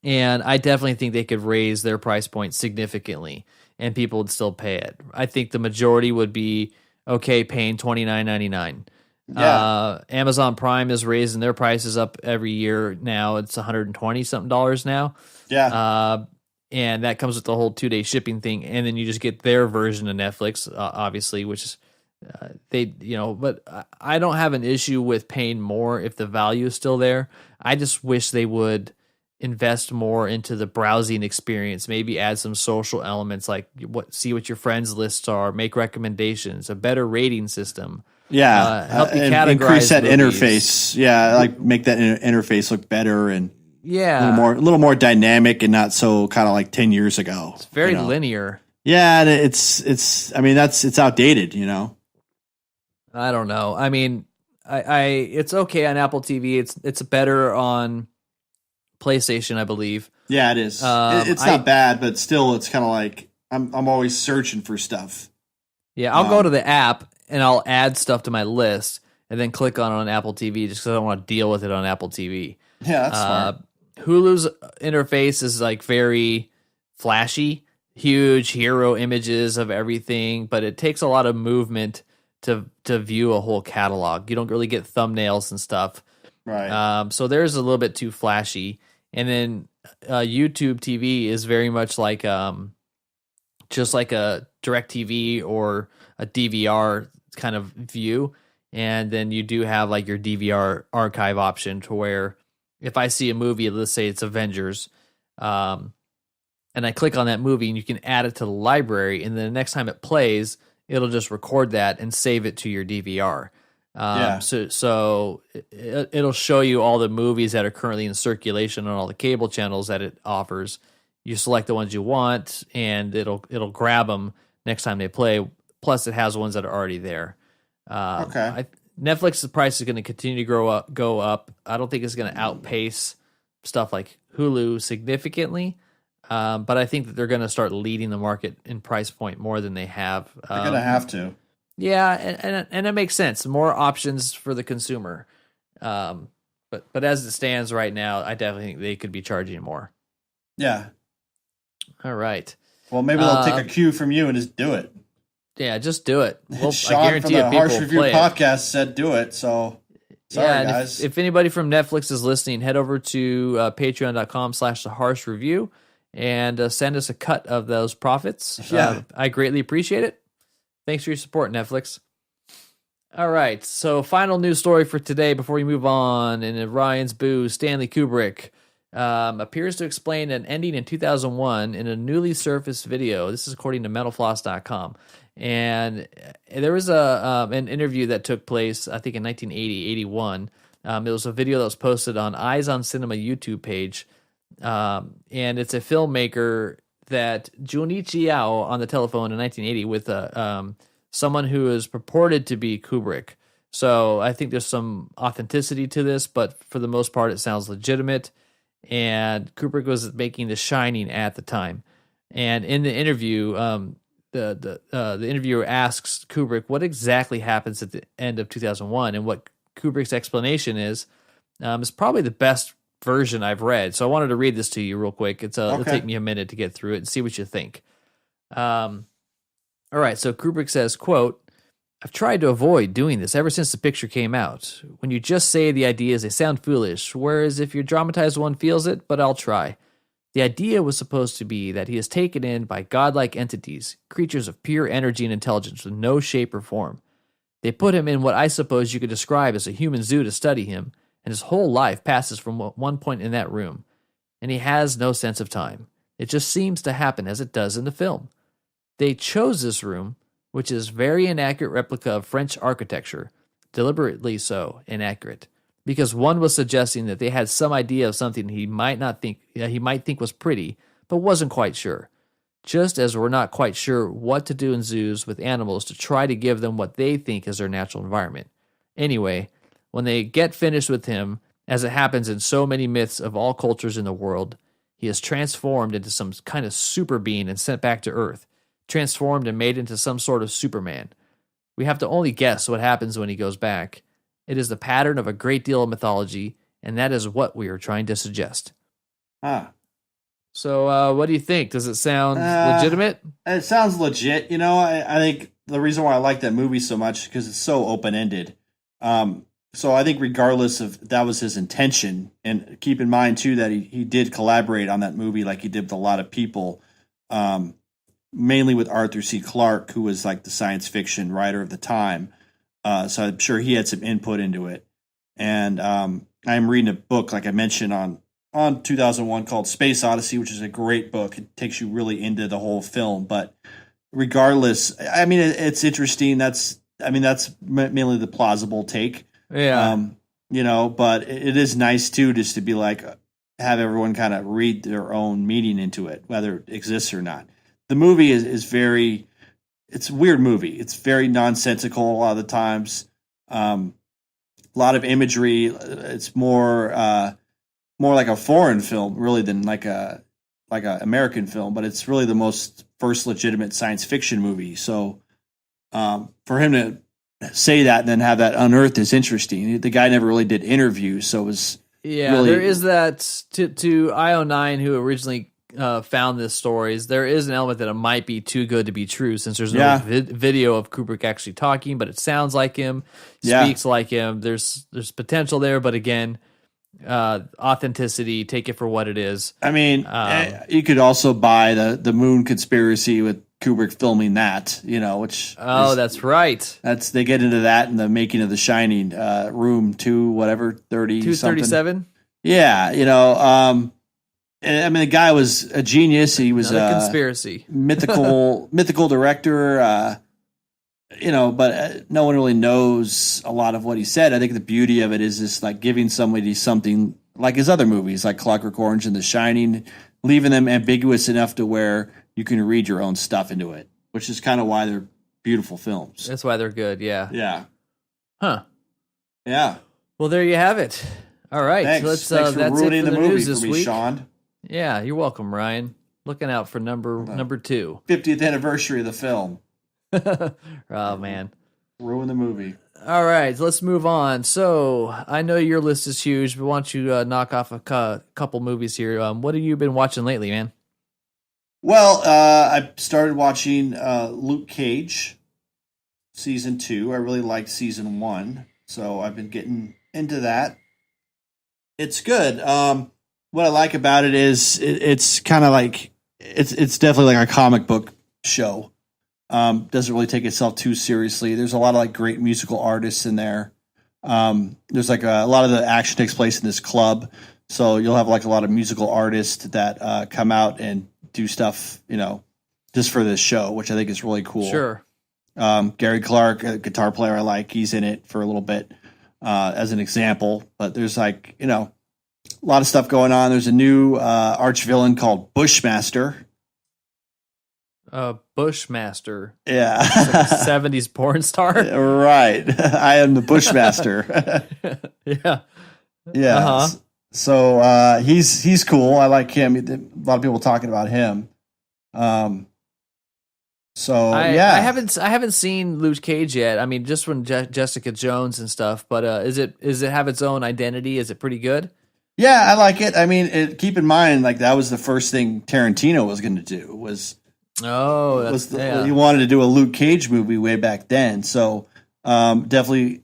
And I definitely think they could raise their price point significantly and people would still pay it. I think the majority would be okay paying $29.99. Yeah. Amazon Prime is raising their prices up every year now. It's $120 something now. Yeah. And that comes with the whole 2-day shipping thing. And then you just get their version of Netflix, obviously, which is but I don't have an issue with paying more if the value is still there. I just wish they would invest more into the browsing experience, maybe add some social elements like see what your friends lists are, make recommendations, a better rating system. Yeah. Help you categorize increase that movies. Interface. Yeah. Like make that interface look better and a little more dynamic and not so kind of like 10 years ago. It's very linear. Yeah. And it's outdated, I don't know. I mean, it's okay on Apple TV. It's better on PlayStation, I believe. Yeah, it is. It's not bad, but still, it's kind of like I'm always searching for stuff. Yeah, I'll go to the app and I'll add stuff to my list and then click on Apple TV just because I don't want to deal with it on Apple TV. Yeah, that's smart. Hulu's interface is like very flashy. huge hero images of everything, but it takes a lot of movement to view a whole catalog. You don't really get thumbnails and stuff. Right. So there's a little bit too flashy. And then YouTube TV is very much like just like a DirecTV or a DVR kind of view. And then you do have like your DVR archive option to where if I see a movie, let's say it's Avengers, and I click on that movie and you can add it to the library, and then the next time it plays, it'll just record that and save it to your DVR. So it'll show you all the movies that are currently in circulation on all the cable channels that it offers. You select the ones you want, and it'll grab them next time they play. Plus, it has ones that are already there. Netflix's price is going to continue to go up. I don't think it's going to outpace stuff like Hulu significantly, but I think that they're going to start leading the market in price point more than they have. They're going to have to. Yeah, and it makes sense. More options for the consumer. But as it stands right now, I definitely think they could be charging more. Yeah. All right. Well, maybe they'll take a cue from you and just do it. Yeah, just do it. Well, Sean I guarantee from the you Harsch Review podcast said do it. So, sorry, guys. If anybody from Netflix is listening, head over to patreon.com/theharschreview and send us a cut of those profits. Yeah. I greatly appreciate it. Thanks for your support, Netflix. All right, so final news story for today before we move on. And Ryan's Boo, Stanley Kubrick appears to explain an ending in 2001 in a newly surfaced video. This is according to metalfloss.com. And there was an interview that took place, I think, in 1980, 81. It was a video that was posted on Eyes on Cinema YouTube page. And it's a filmmaker that Junichi Yao on the telephone in 1980 with someone who is purported to be Kubrick. So I think there's some authenticity to this, but for the most part, it sounds legitimate. And Kubrick was making The Shining at the time. And in the interview, the interviewer asks Kubrick what exactly happens at the end of 2001, and what Kubrick's explanation is probably the best version I've read. So I wanted to read this to you real quick. It'll take me a minute to get through it and see what you think. All right, so Kubrick says, quote, "I've tried to avoid doing this ever since the picture came out. When you just say the ideas, they sound foolish, whereas if your dramatized one feels it, but I'll try. The idea was supposed to be that he is taken in by godlike entities, creatures of pure energy and intelligence with no shape or form. They put him in what I suppose you could describe as a human zoo to study him, and his whole life passes from one point in that room. And he has no sense of time. It just seems to happen as it does in the film. They chose this room, which is very inaccurate replica of French architecture, deliberately so inaccurate, because one was suggesting that they had some idea of something he might think was pretty, but wasn't quite sure. Just as we're not quite sure what to do in zoos with animals to try to give them what they think is their natural environment. Anyway, when they get finished with him, as it happens in so many myths of all cultures in the world, he is transformed into some kind of super being and sent back to Earth, transformed and made into some sort of Superman. We have to only guess what happens when he goes back. It is the pattern of a great deal of mythology, and that is what we are trying to suggest." So what do you think? Does it sound legitimate? It sounds legit. You know, I think the reason why I like that movie so much is because it's so open-ended. So I think regardless of that was his intention, and keep in mind too that he did collaborate on that movie like he did with a lot of people, mainly with Arthur C. Clarke, who was like the science fiction writer of the time. So I'm sure he had some input into it. And I'm reading a book, like I mentioned, on 2001 called Space Odyssey, which is a great book. It takes you really into the whole film. But regardless, I mean, it's interesting. That's mainly the plausible take. Yeah. You know, but it is nice too, just to be like, have everyone kind of read their own meaning into it, whether it exists or not. The movie is very, it's a weird movie. It's very nonsensical a lot of the times. A lot of imagery. It's more like a foreign film, really, than like a American film. But it's really the most first legitimate science fiction movie. So for him to say that and then have that unearthed is interesting. The guy never really did interviews, so it was really... There is that to IO9, who originally found this story is there is an element that it might be too good to be true, since there's no video of Kubrick actually talking, but it sounds like him, speaks like him. There's potential there, but again, authenticity, take it for what it is. I mean, you could also buy the Moon Conspiracy with Kubrick filming that, which that's right. They get into that in the making of The Shining, room 237. Yeah, I mean, the guy was a genius. He was a conspiracy, mythical director. But no one really knows a lot of what he said. I think the beauty of it is just like giving somebody something like his other movies, like Clockwork Orange and The Shining, leaving them ambiguous enough to where you can read your own stuff into it, which is kind of why they're beautiful films. That's why they're good. Yeah. Yeah. Huh. Yeah. Well, there you have it. All right. Thanks. So Thanks for that's ruining it for the the movie news for this me, week. Sean. Yeah, you're welcome, Ryan. Looking out for number 2. 50th anniversary of the film. Oh, man. Ruin the movie. All right, let's move on. So I know your list is huge, but why don't you knock off a couple movies here? What have you been watching lately, man? Well, I started watching Luke Cage season 2. I really liked season 1, so I've been getting into that. It's good. What I like about it is it's kind of like it's definitely like a comic book show. Doesn't really take itself too seriously. There's a lot of like great musical artists in there. There's like a lot of the action takes place in this club, so you'll have like a lot of musical artists that come out and do stuff, just for this show, which I think is really cool. Sure. Gary Clark, a guitar player I like, he's in it for a little bit as an example. But there's like, a lot of stuff going on. There's a new arch villain called Bushmaster. Bushmaster. Yeah. Like a 70s porn star. Right. I am the Bushmaster. Yeah. Yeah. Uh-huh. So he's cool. I like him. A lot of people talking about him. I haven't seen Luke Cage yet. I mean, just from Jessica Jones and stuff. But is it have its own identity? Is it pretty good? Yeah, I like it. I mean, keep in mind, like that was the first thing Tarantino was going to do. He wanted to do a Luke Cage movie way back then. So definitely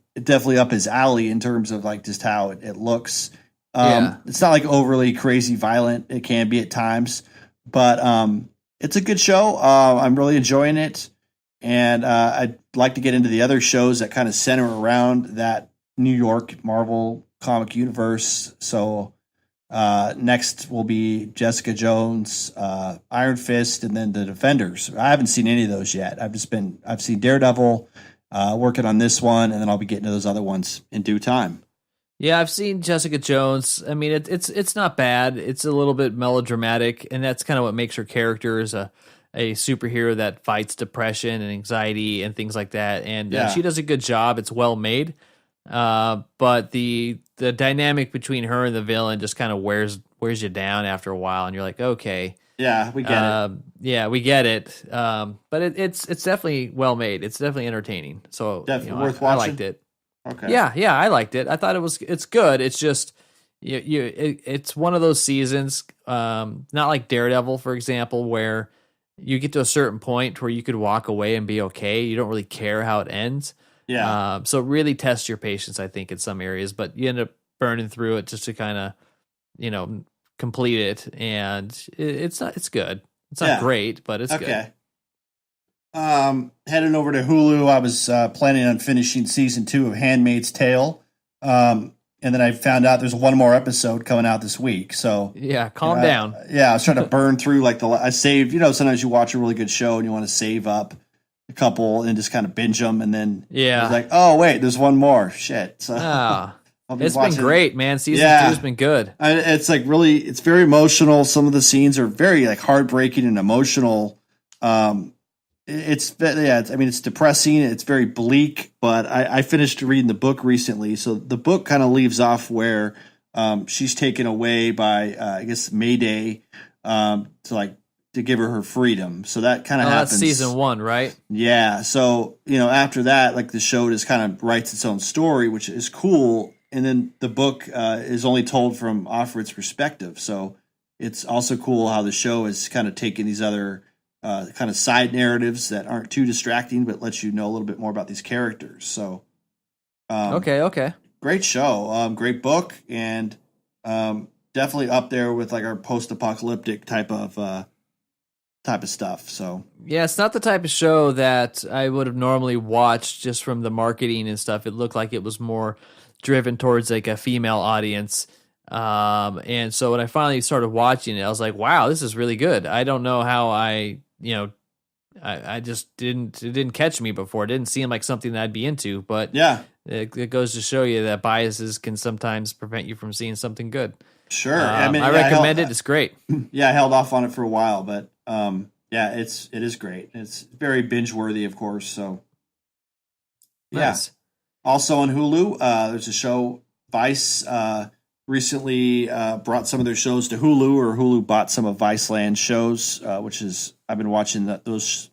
up his alley in terms of like just how it looks. It's not like overly crazy violent. It can be at times, but it's a good show. I'm really enjoying it, and I'd like to get into the other shows that kind of center around that New York Marvel comic universe. So next will be Jessica Jones, Iron Fist, and then the Defenders. I haven't seen any of those yet. I've seen Daredevil, working on this one, and then I'll be getting to those other ones in due time. Yeah, I've seen Jessica Jones. I mean, it's not bad. It's a little bit melodramatic, and that's kind of what makes her character as a superhero that fights depression and anxiety and things like that. And she does a good job. It's well made. But the dynamic between her and the villain just kind of wears you down after a while, and you're like, okay, yeah, we get it. Yeah, we get it. But it's definitely well made. It's definitely entertaining. So definitely worth watching. I liked it. Okay. Yeah, I liked it. I thought it's good. It's just it's one of those seasons, not like Daredevil, for example, where you get to a certain point where you could walk away and be okay. You don't really care how it ends. Yeah. So really test your patience, I think, in some areas, but you end up burning through it just to kind of, complete it. And it's good. It's not great, but it's good. Heading over to Hulu, I was planning on finishing season 2 of Handmaid's Tale. And then I found out there's one more episode coming out this week. So yeah, calm down. I was trying to burn through I saved, sometimes you watch a really good show and you want to save up a couple and just kind of binge them. And then I was like, oh wait, there's one more. Shit. So it's been great, man. Season 2 has been good. It's like it's very emotional. Some of the scenes are very like heartbreaking and emotional. It's depressing. It's very bleak, but I finished reading the book recently. So the book kind of leaves off where she's taken away by, I guess, Mayday to give her freedom. So that kind of happens. That's season 1, right? Yeah. So, after that, like the show just kind of writes its own story, which is cool. And then the book is only told from Offred's perspective. So it's also cool how the show is kind of taking these other kind of side narratives that aren't too distracting, but lets you know a little bit more about these characters. So, okay. Great show, great book, and definitely up there with like our post-apocalyptic type of stuff. So yeah, it's not the type of show that I would have normally watched just from the marketing and stuff. It looked like it was more driven towards like a female audience. And so when I finally started watching it, I was like, wow, this is really good. I don't know how I just it didn't catch me before. It didn't seem like something that I'd be into, but yeah, it goes to show you that biases can sometimes prevent you from seeing something good. Sure. I recommend it. It's great. Yeah, I held off on it for a while, but yeah, it is great. It's very binge worthy, of course. So nice. Yeah. Also on Hulu, there's a show, Vice recently brought some of their shows to Hulu, or Hulu bought some of Viceland shows, which is, I've been watching those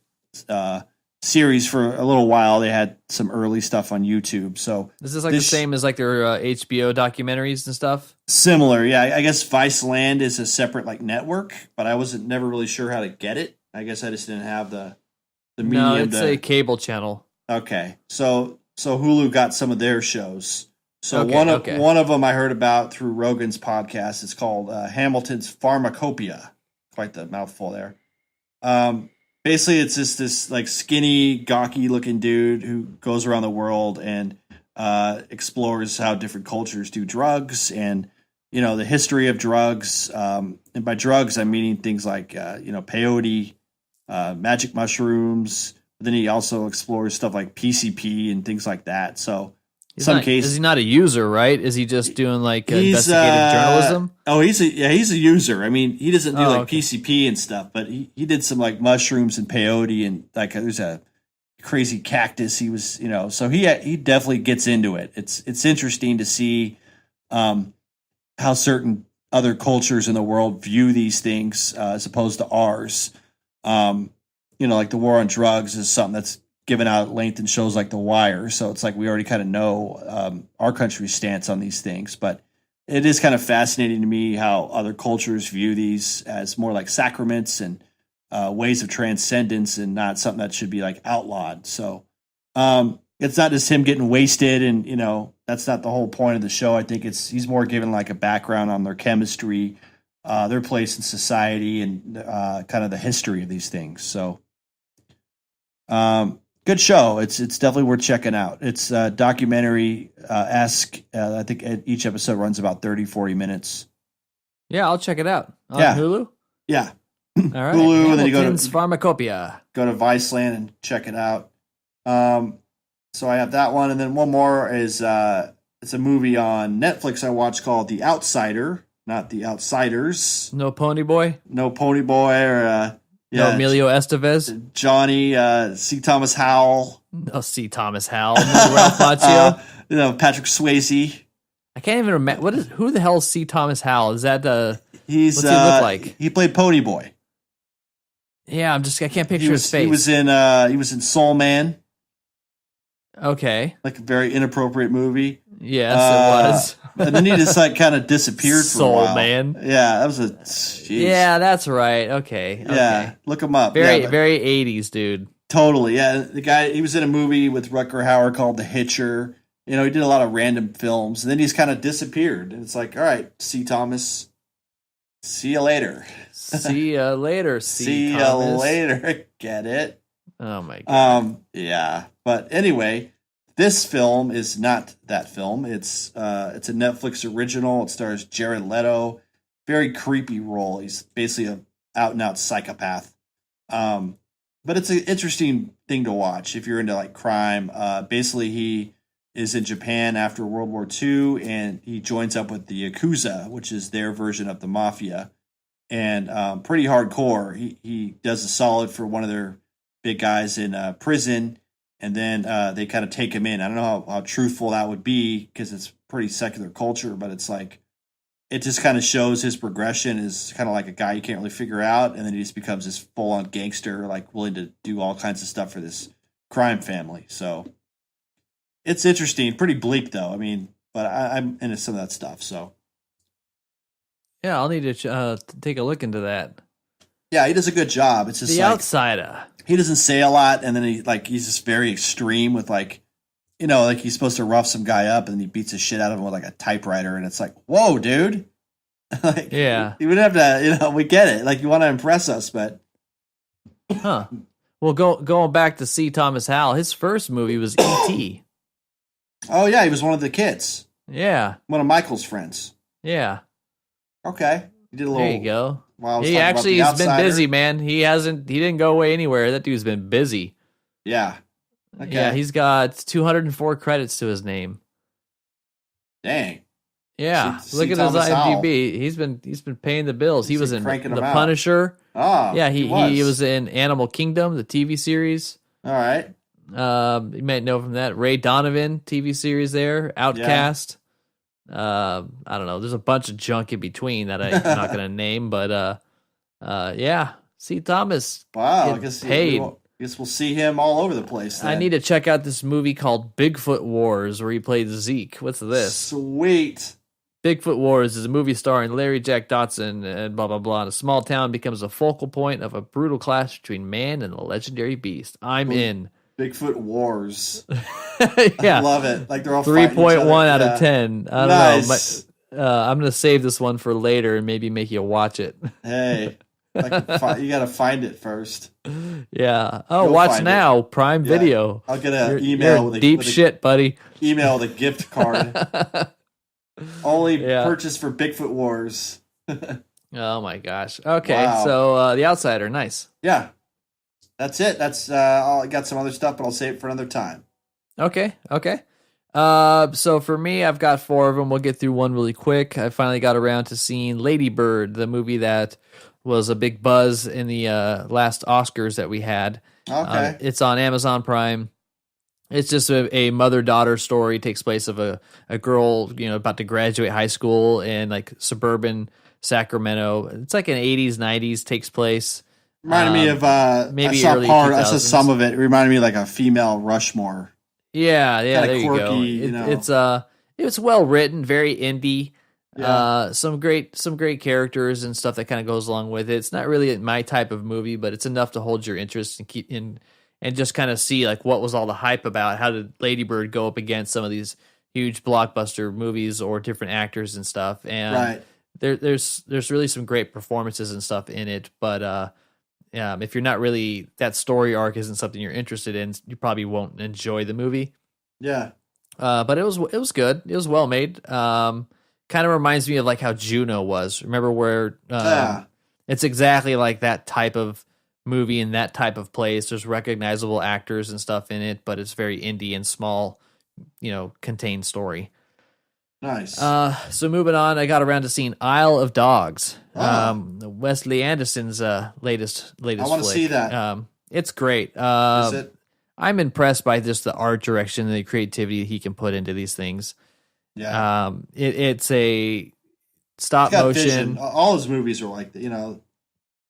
series for a little while. They had some early stuff on YouTube. So this is like the same as like their HBO documentaries and stuff? Similar, yeah. I guess Viceland is a separate like network, but I wasn't never really sure how to get it. I guess I just didn't have the medium. No, it's a cable channel. Okay, so Hulu got some of their shows. So okay, one of them I heard about through Rogan's podcast. It's called Hamilton's Pharmacopoeia. Quite the mouthful there. Basically, it's just this like skinny, gawky looking dude who goes around the world and explores how different cultures do drugs and, you know, the history of drugs. And by drugs, I'm meaning things like, peyote, magic mushrooms. But then he also explores stuff like PCP and things like that. So is he not a user, right? Is he just doing like investigative journalism? Oh, he's a user. I mean, he doesn't do PCP and stuff, but he did some like mushrooms and peyote, and like there's a crazy cactus. He was, so he definitely gets into it. It's interesting to see how certain other cultures in the world view these things as opposed to ours. Like the war on drugs is something that's given out at length in shows like The Wire. So it's like we already kind of know our country's stance on these things. But it is kind of fascinating to me how other cultures view these as more like sacraments and ways of transcendence and not something that should be like outlawed. So it's not just him getting wasted and, that's not the whole point of the show. I think he's more given like a background on their chemistry, their place in society, and kind of the history of these things. So good show. It's definitely worth checking out. It's documentary-esque. I think each episode runs about 30, 40 minutes. Yeah, I'll check it out. On Hulu? Yeah. All right. Hulu, and then you go to Pharmacopoeia. Go to Viceland and check it out. So I have that one, and then one more is it's a movie on Netflix I watched called The Outsider, not The Outsiders. No Pony Boy? No Pony Boy, or no Emilio Estevez? Johnny, C. Thomas Howell. No C. Thomas Howell. No Ralph Macchio. Patrick Swayze. I can't even remember. Who the hell is C. Thomas Howell? Is that what's he look like? He played Pony Boy. Yeah, I can't picture his face. He was in Soul Man. Okay. Like a very inappropriate movie. Yes, it was. And then he just like kind of disappeared for a while. Soul Man. Yeah, that was a. Geez. Yeah, that's right. Okay. Yeah, look him up. Very 80s, dude. Totally. Yeah, the guy, he was in a movie with Rutger Hauer called The Hitcher. He did a lot of random films, and then he's kind of disappeared. And it's like, all right, C. Thomas, see you later. See you later. See you later. Get it? Oh my god. Yeah. But anyway, this film is not that film. It's a Netflix original. It stars Jared Leto. Very creepy role. He's basically a out and out psychopath. But it's an interesting thing to watch if you're into like crime. Basically, he is in Japan after World War II, and he joins up with the Yakuza, which is their version of the mafia, and pretty hardcore. He does a solid for one of their big guys in prison, and then they kind of take him in. I don't know how truthful that would be because it's pretty secular culture, but it's like it just kind of shows his progression is kind of like a guy you can't really figure out, and then he just becomes this full-on gangster, like willing to do all kinds of stuff for this crime family. So it's interesting, pretty bleak though. I mean, but I'm into some of that stuff. So Yeah, I'll need to take a look into that. Yeah, he does a good job. It's just The like, Outsider. He doesn't say a lot, and then he's just very extreme with like, like he's supposed to rough some guy up, and he beats the shit out of him with like a typewriter, and it's like, whoa, dude. Like, yeah, you would have to, we get it. Like, you want to impress us, but Well, going back to C. Thomas Howell, his first movie was E.T. Oh yeah, he was one of the kids. Yeah, One of Michael's friends. yeah. Okay, he did a little. There you go. Well, He actually has been busy, man. He didn't go away anywhere. That dude's been busy. Yeah. Okay. Yeah, he's got 204 credits to his name. Dang. Yeah, See look at his Thomas Howell. IMDb. He's been paying the bills. He was in The Punisher. Oh, yeah, he was in Animal Kingdom, the TV series. All right. You might know from that Ray Donovan TV series there, Outcast. I don't know. There's a bunch of junk in between that I'm not going to name, but yeah. C. Thomas. Wow, I guess paid. I guess we'll see him all over the place. Then. I need to check out this movie called Bigfoot Wars, where he played Zeke. What's this? Sweet. Bigfoot Wars is a movie starring Larry Jack Dotson and blah, blah, blah. And a small town becomes a focal point of a brutal clash between man and the legendary beast. I'm in. Bigfoot Wars. Yeah. I love it. Like they're all 3.1 out of 10. I don't nice. know. I'm going to save this one for later and maybe make you watch it. Hey, you got to find it first. Yeah. Oh, You'll watch now. Prime Yeah. Video. I'll get an email with deep shit, buddy. Email with a gift card. Only purchase for Bigfoot Wars. Oh my gosh. Okay, Wow. so The Outsider, nice. Yeah. That's it. That's I got some other stuff, but I'll save it for another time. Okay. So for me, I've got 4 of them. We'll get through one really quick. I finally got around to seeing Lady Bird, the movie that was a big buzz in the last Oscars that we had. Okay. It's on Amazon Prime. It's just a mother-daughter story. It takes place of a girl, about to graduate high school in like suburban Sacramento. It's like an 80s, 90s takes place. Reminded me of maybe I early saw some of it. It reminded me of like a female Rushmore. Kinda Yeah, there quirky, you go. It's well written, very indie. Yeah. Some great characters and stuff that kind of goes along with it. It's not really my type of movie, but it's enough to hold your interest and keep in. And just kind of see like what was all the hype about? How did Lady Bird go up against some of these huge blockbuster movies or different actors and stuff? And Right. there's really some great performances and stuff in it. But if you're not really, that story arc isn't something you're interested in, you probably won't enjoy the movie. Yeah. But it was good. It was well made. Kind of reminds me of like how Juno was. Remember where it's exactly like that type of movie in that type of place. There's recognizable actors and stuff in it, but it's very indie and small, contained story. Nice. So moving on, I got around to seeing Isle of Dogs. Wesley Anderson's latest I want to flick. see that. It's great. Is it? I'm impressed by just the art direction and the creativity he can put into these things. Yeah. It's a stop He's got motion. vision. All his movies are like, it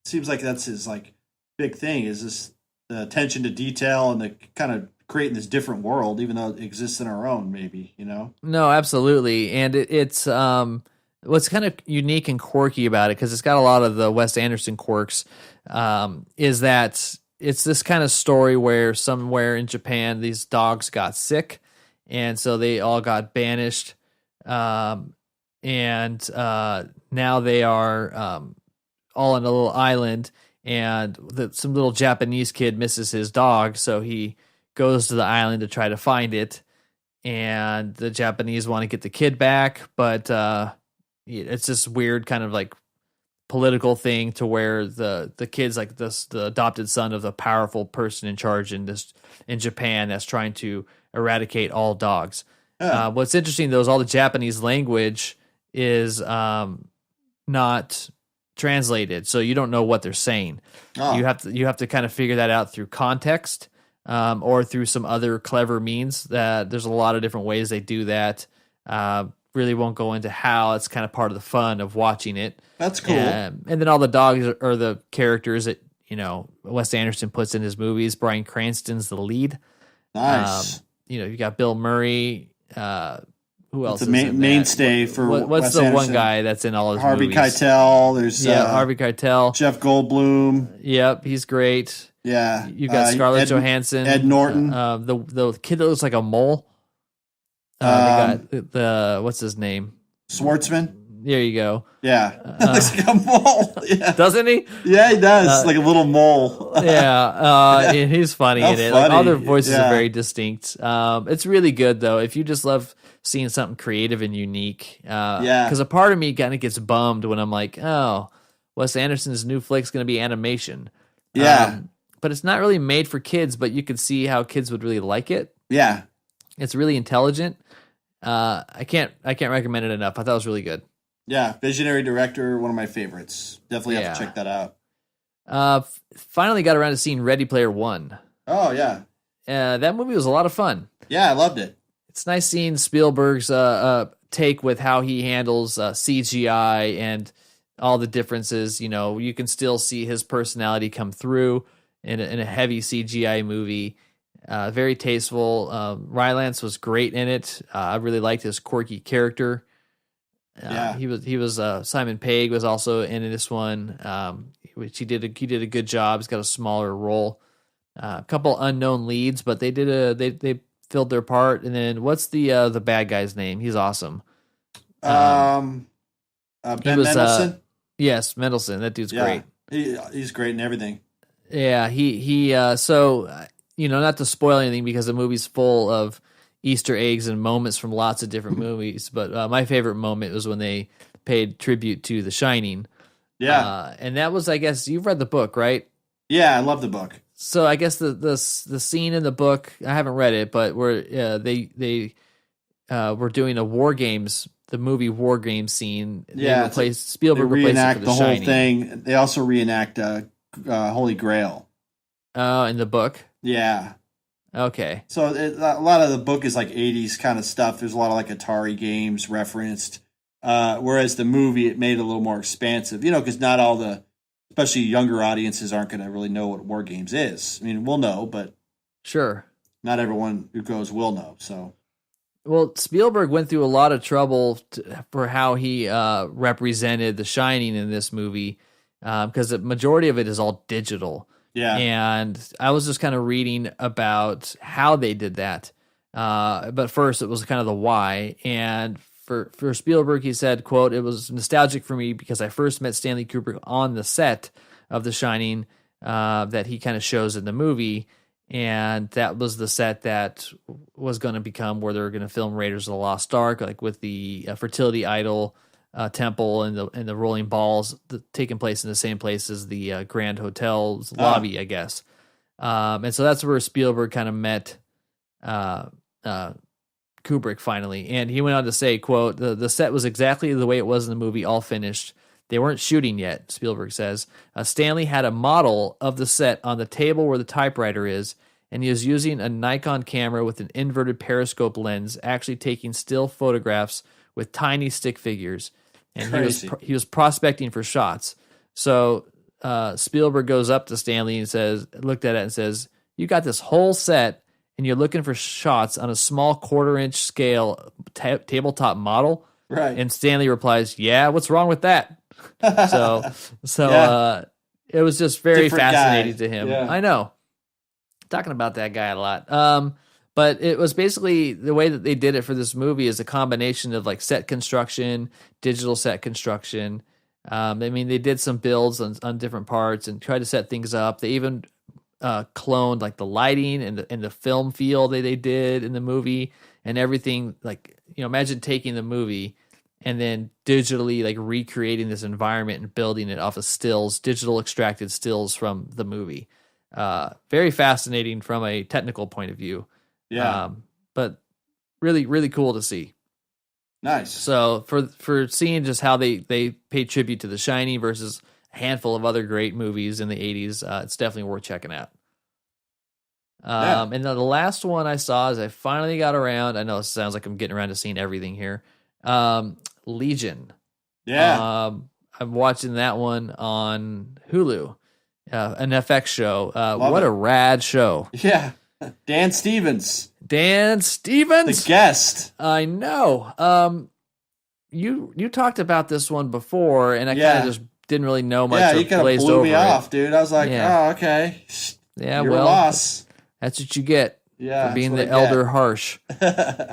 seems like that's his like big thing is this the attention to detail and the kind of creating this different world, even though it exists in our own, maybe, No, absolutely. And it's what's kind of unique and quirky about it, because it's got a lot of the Wes Anderson quirks, is that it's this kind of story where somewhere in Japan, these dogs got sick, and so they all got banished. And now they are all on a little island, and some little Japanese kid misses his dog, so he goes to the island to try to find it, and the Japanese want to get the kid back, but it's this weird kind of like political thing to where the kid's like the adopted son of the powerful person in charge in Japan that's trying to eradicate all dogs. What's interesting though is all the Japanese language is not translated, so you don't know what they're saying. You have to kind of figure that out through context, or through some other clever means. That there's a lot of different ways they do that. Really won't go into how. It's kind of part of the fun of watching it. That's cool. And then all the dogs are the characters that Wes Anderson puts in his movies. Bryan Cranston's the lead. Nice. You got Bill Murray, who else It's is a in mainstay that? for What's Wes the Anderson. one guy that's in all his Harvey movies? Keitel. There's Harvey Keitel. Jeff Goldblum. Yep, he's great. Yeah, You got Scarlett Johansson, Ed Norton, the kid that looks like a mole. They got the what's his name? Schwartzman. There you go. Yeah, looks like a mole. Yeah, doesn't he? Yeah, he does. Like a little mole. Yeah, and he's funny in it. Like, all their voices are very distinct. It's really good though. If you just love seeing something creative and unique, because a part of me kind of gets bummed when I'm like, oh, Wes Anderson's new flick's going to be animation. Yeah. But it's not really made for kids, but you could see how kids would really like it. Yeah. It's really intelligent. I can't recommend it enough. I thought it was really good. Yeah, visionary director, one of my favorites. Definitely have to check that out. Finally got around to seeing Ready Player One. Oh, yeah. That movie was a lot of fun. Yeah, I loved it. It's nice seeing Spielberg's take with how he handles CGI and all the differences. You know, you can still see his personality come through in a heavy CGI movie. Very tasteful. Rylance was great in it. I really liked his quirky character. He was Simon Pegg was also in this one, which he did a good job. He's got a smaller role. A couple unknown leads, but they they filled their part. And then what's the bad guy's name? He's awesome. Ben Mendelsohn. Yes, Mendelsohn. That dude's great. He's great in everything. Yeah, he so not to spoil anything because the movie's full of Easter eggs and moments from lots of different movies, but my favorite moment was when they paid tribute to The Shining. Yeah, and that was, I guess, you've read the book, right? Yeah, I love the book. So I guess the scene in the book, I haven't read it, but where they were doing a War Games, the movie War Games scene. Yeah, Spielberg replaced it for The Shining. Whole thing. They also reenact Holy Grail. Oh, in the book. Yeah. Okay. So a lot of the book is like 80s kind of stuff. There's a lot of like Atari games referenced. Whereas the movie, it made it a little more expansive, because not all especially younger audiences aren't going to really know what War Games is. I mean, we'll know, but sure, not everyone who goes will know. So, well, Spielberg went through a lot of trouble for how he represented The Shining in this movie, because the majority of it is all digital. Yeah. And I was just kind of reading about how they did that. But first, it was kind of the why. And for Spielberg, he said, quote, "It was nostalgic for me because I first met Stanley Kubrick on the set of The Shining that he kind of shows in the movie. And that was the set that was going to become where they were going to film Raiders of the Lost Ark, like with the fertility idol temple and the rolling balls taking place in the same place as the Grand Hotel's lobby, I guess. And so that's where Spielberg kind of met Kubrick finally. And he went on to say, quote, the set was exactly the way it was in the movie, all finished. They weren't shooting yet, Spielberg says. Stanley had a model of the set on the table where the typewriter is, and he was using a Nikon camera with an inverted periscope lens, actually taking still photographs with tiny stick figures. And he was prospecting for shots. So Spielberg goes up to Stanley and looked at it and says, "You got this whole set, and you're looking for shots on a small 1/4-inch scale tabletop model?" Right. And Stanley replies, "Yeah, what's wrong with that?" It was just very Different fascinating guy. to him. Yeah. I know. Talking about that guy a lot. But it was basically the way that they did it for this movie is a combination of like set construction, digital set construction. I mean, they did some builds on different parts and tried to set things up. They even cloned like the lighting and the film feel they did in the movie and everything. Like, imagine taking the movie and then digitally like recreating this environment and building it off of stills, digital extracted stills from the movie. Very fascinating from a technical point of view. Yeah. But really, really cool to see. Nice. So for seeing just how they paid tribute to The Shining versus a handful of other great movies in the 80s, it's definitely worth checking out. And then the last one I saw is I finally got around. I know it sounds like I'm getting around to seeing everything here. Legion. Yeah. I'm watching that one on Hulu, an FX show. What it. a rad show. Yeah. Dan Stevens. The guest. I know. You talked about this one before, and I kind of just didn't really know much. Yeah, you kind of blew me off, dude. I was like, oh, okay. Yeah, You're well, a loss. That's what you get for being the elder Harsch.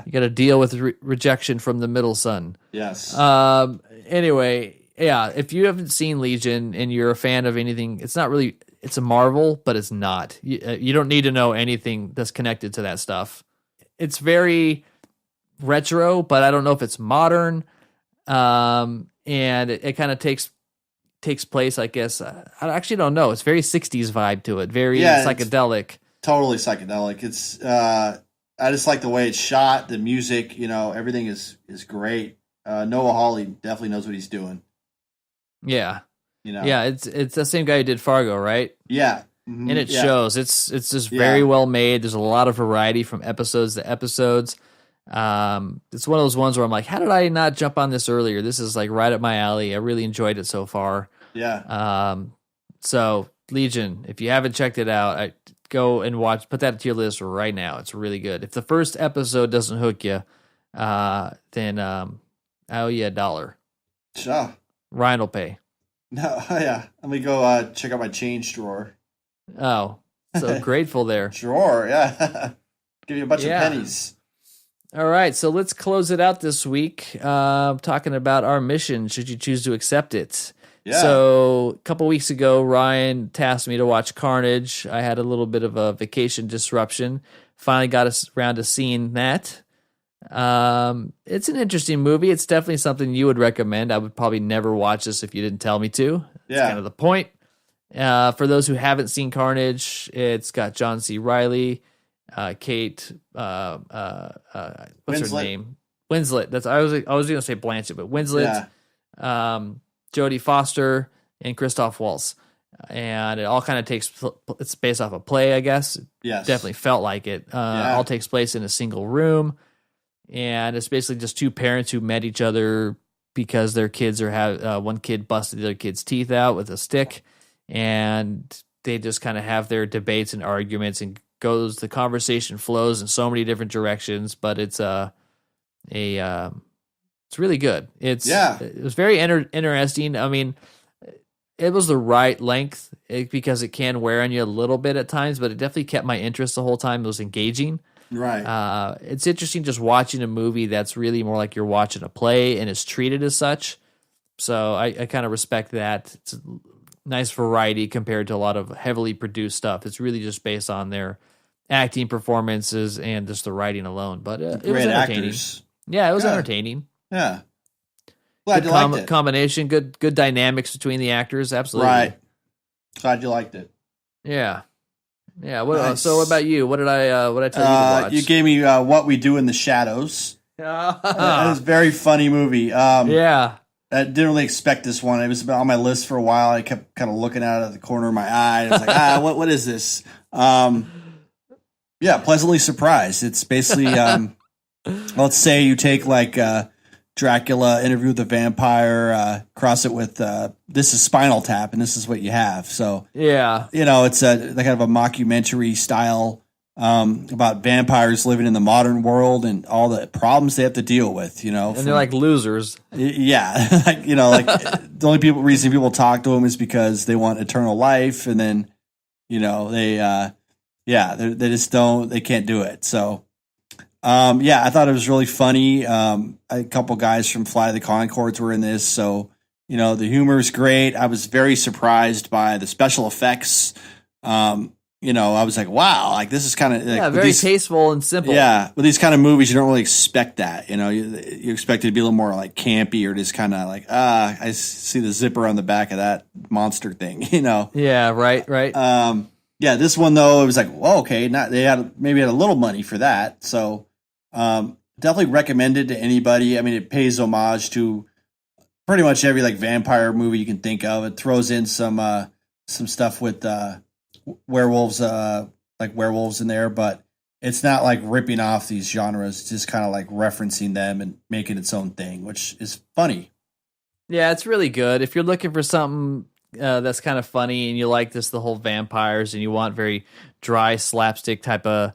You got to deal with rejection from the middle son. Yes. Anyway, yeah, if you haven't seen Legion and you're a fan of anything, it's not really, it's a Marvel, but it's not. You don't need to know anything that's connected to that stuff. It's very retro, but I don't know if it's modern. And it kind of takes place, I guess. I actually don't know. It's very 60s vibe to it. Very psychedelic. Totally psychedelic. It's I just like the way it's shot, the music, everything is great. Noah Hawley definitely knows what he's doing. Yeah. Yeah, it's the same guy who did Fargo, right? Yeah. Mm-hmm. And it shows. It's just very well made. There's a lot of variety from episodes to episodes. It's one of those ones where I'm like, how did I not jump on this earlier? This is like right up my alley. I really enjoyed it so far. Yeah. So Legion, if you haven't checked it out, go and watch. Put that to your list right now. It's really good. If the first episode doesn't hook you, then I owe you $1. Sure. Ryan will pay. No, yeah. Let me go check out my change drawer. Oh, so grateful there. Drawer, yeah. Give you a bunch of pennies. All right, so let's close it out this week. Talking about our mission, should you choose to accept it. Yeah. So a couple weeks ago, Ryan tasked me to watch Carnage. I had a little bit of a vacation disruption. Finally got us around to seeing that. It's an interesting movie. It's definitely something you would recommend. I would probably never watch this if you didn't tell me to. That's kind of the point. For those who haven't seen Carnage, it's got John C. Reilly, Kate, what's her name? Winslet. That's I was going to say Blanchett, but Winslet, Jodie Foster, and Christoph Waltz. And it all kind of it's based off a play, I guess. Yes. Definitely felt like it. All takes place in a single room. And it's basically just two parents who met each other because their kids one kid busted the other kid's teeth out with a stick. And they just kind of have their debates and arguments, and the conversation flows in so many different directions, but it's it's really good. It was very interesting. I mean, it was the right length because it can wear on you a little bit at times, but it definitely kept my interest the whole time. It was engaging. Right. It's interesting just watching a movie that's really more like you're watching a play and it's treated as such. So I kind of respect that. It's a nice variety compared to a lot of heavily produced stuff. It's really just based on their acting performances and just the writing alone. But it was entertaining. Actors. Yeah, it was entertaining. Yeah. Glad you liked it. Combination, good dynamics between the actors. Absolutely. Right. Glad you liked it. Yeah. Yeah. Nice. So what about you? What did I tell you to watch? You gave me What We Do in the Shadows. That was a very funny movie. Yeah. I didn't really expect this one. It was on my list for a while. I kept kind of looking at it at the corner of my eye. I was like, what is this? Yeah, pleasantly surprised. It's basically, let's say you take like Dracula, Interview with the Vampire, cross it with this is Spinal Tap, and this is what you have. So yeah, it's kind of a mockumentary style about vampires living in the modern world and all the problems they have to deal with. And they're like losers. Yeah, like the only reason people talk to them is because they want eternal life, and then they they can't do it. So. I thought it was really funny. A couple guys from Fly the Conchords were in this, so the humor is great. I was very surprised by the special effects. I was like, wow, like this is kind of very tasteful and simple. Yeah, with these kind of movies, you don't really expect that. You expect it to be a little more like campy or just kind of like I see the zipper on the back of that monster thing. Yeah, right. This one though, it was like, well, okay, they had a little money for that, so. Definitely recommended to anybody. I mean, it pays homage to pretty much every like vampire movie you can think of. It throws in some stuff with werewolves, like werewolves in there, but it's not like ripping off these genres. It's just kind of like referencing them and making its own thing, which is funny. Yeah, it's really good. If you're looking for something that's kind of funny, and you like the whole vampires, and you want very dry slapstick type of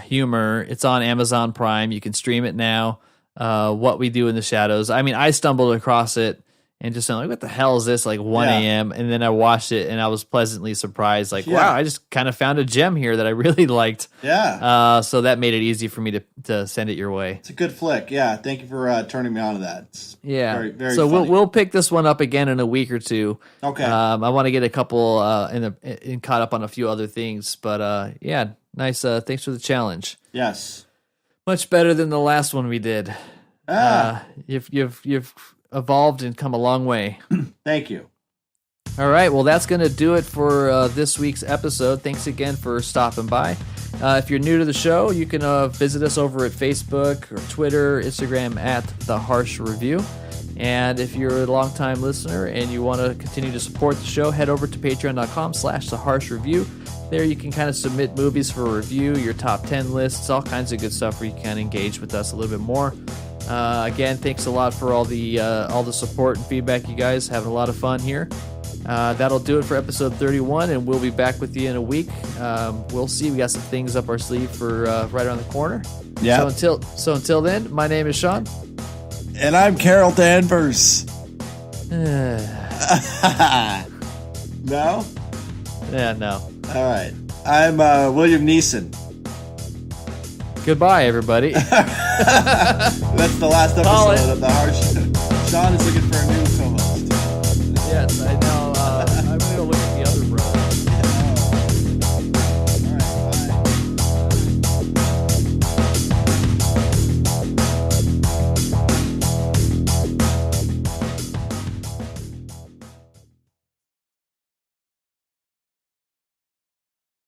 humor, it's on Amazon Prime. You can stream it now. What We Do in the Shadows. I mean, I stumbled across it and just like, what the hell is this? Like 1 a.m. And then I watched it and I was pleasantly surprised. Like, wow, I just kind of found a gem here that I really liked. Yeah. So that made it easy for me to send it your way. It's a good flick. Yeah. Thank you for turning me on to that. It's very, very so funny. we'll pick this one up again in a week or two. Okay. I want to get a couple and caught up on a few other things, but yeah, nice. Thanks for the challenge. Yes. Much better than the last one we did. You've evolved and come a long way. Thank you. All right, well, that's going to do it for this week's episode. Thanks again for stopping by. If you're new to the show, you can visit us over at Facebook or Twitter, Instagram at The Harsch Review. And if you're a longtime listener and you want to continue to support the show, head over to patreon.com/The Harsch Review. There you can kind of submit movies for review, your top 10 lists, all kinds of good stuff where you can engage with us a little bit more. Again, thanks a lot for all the support and feedback, you guys. Having a lot of fun here. That'll do it for episode 31, and we'll be back with you in a week. We'll see. We got some things up our sleeve for right around the corner. Yeah. So until then, my name is Sean. And I'm Carol Danvers. No? Yeah, no. All right. I'm William Neeson. Goodbye, everybody. That's the last episode of The Harsch. Sean is looking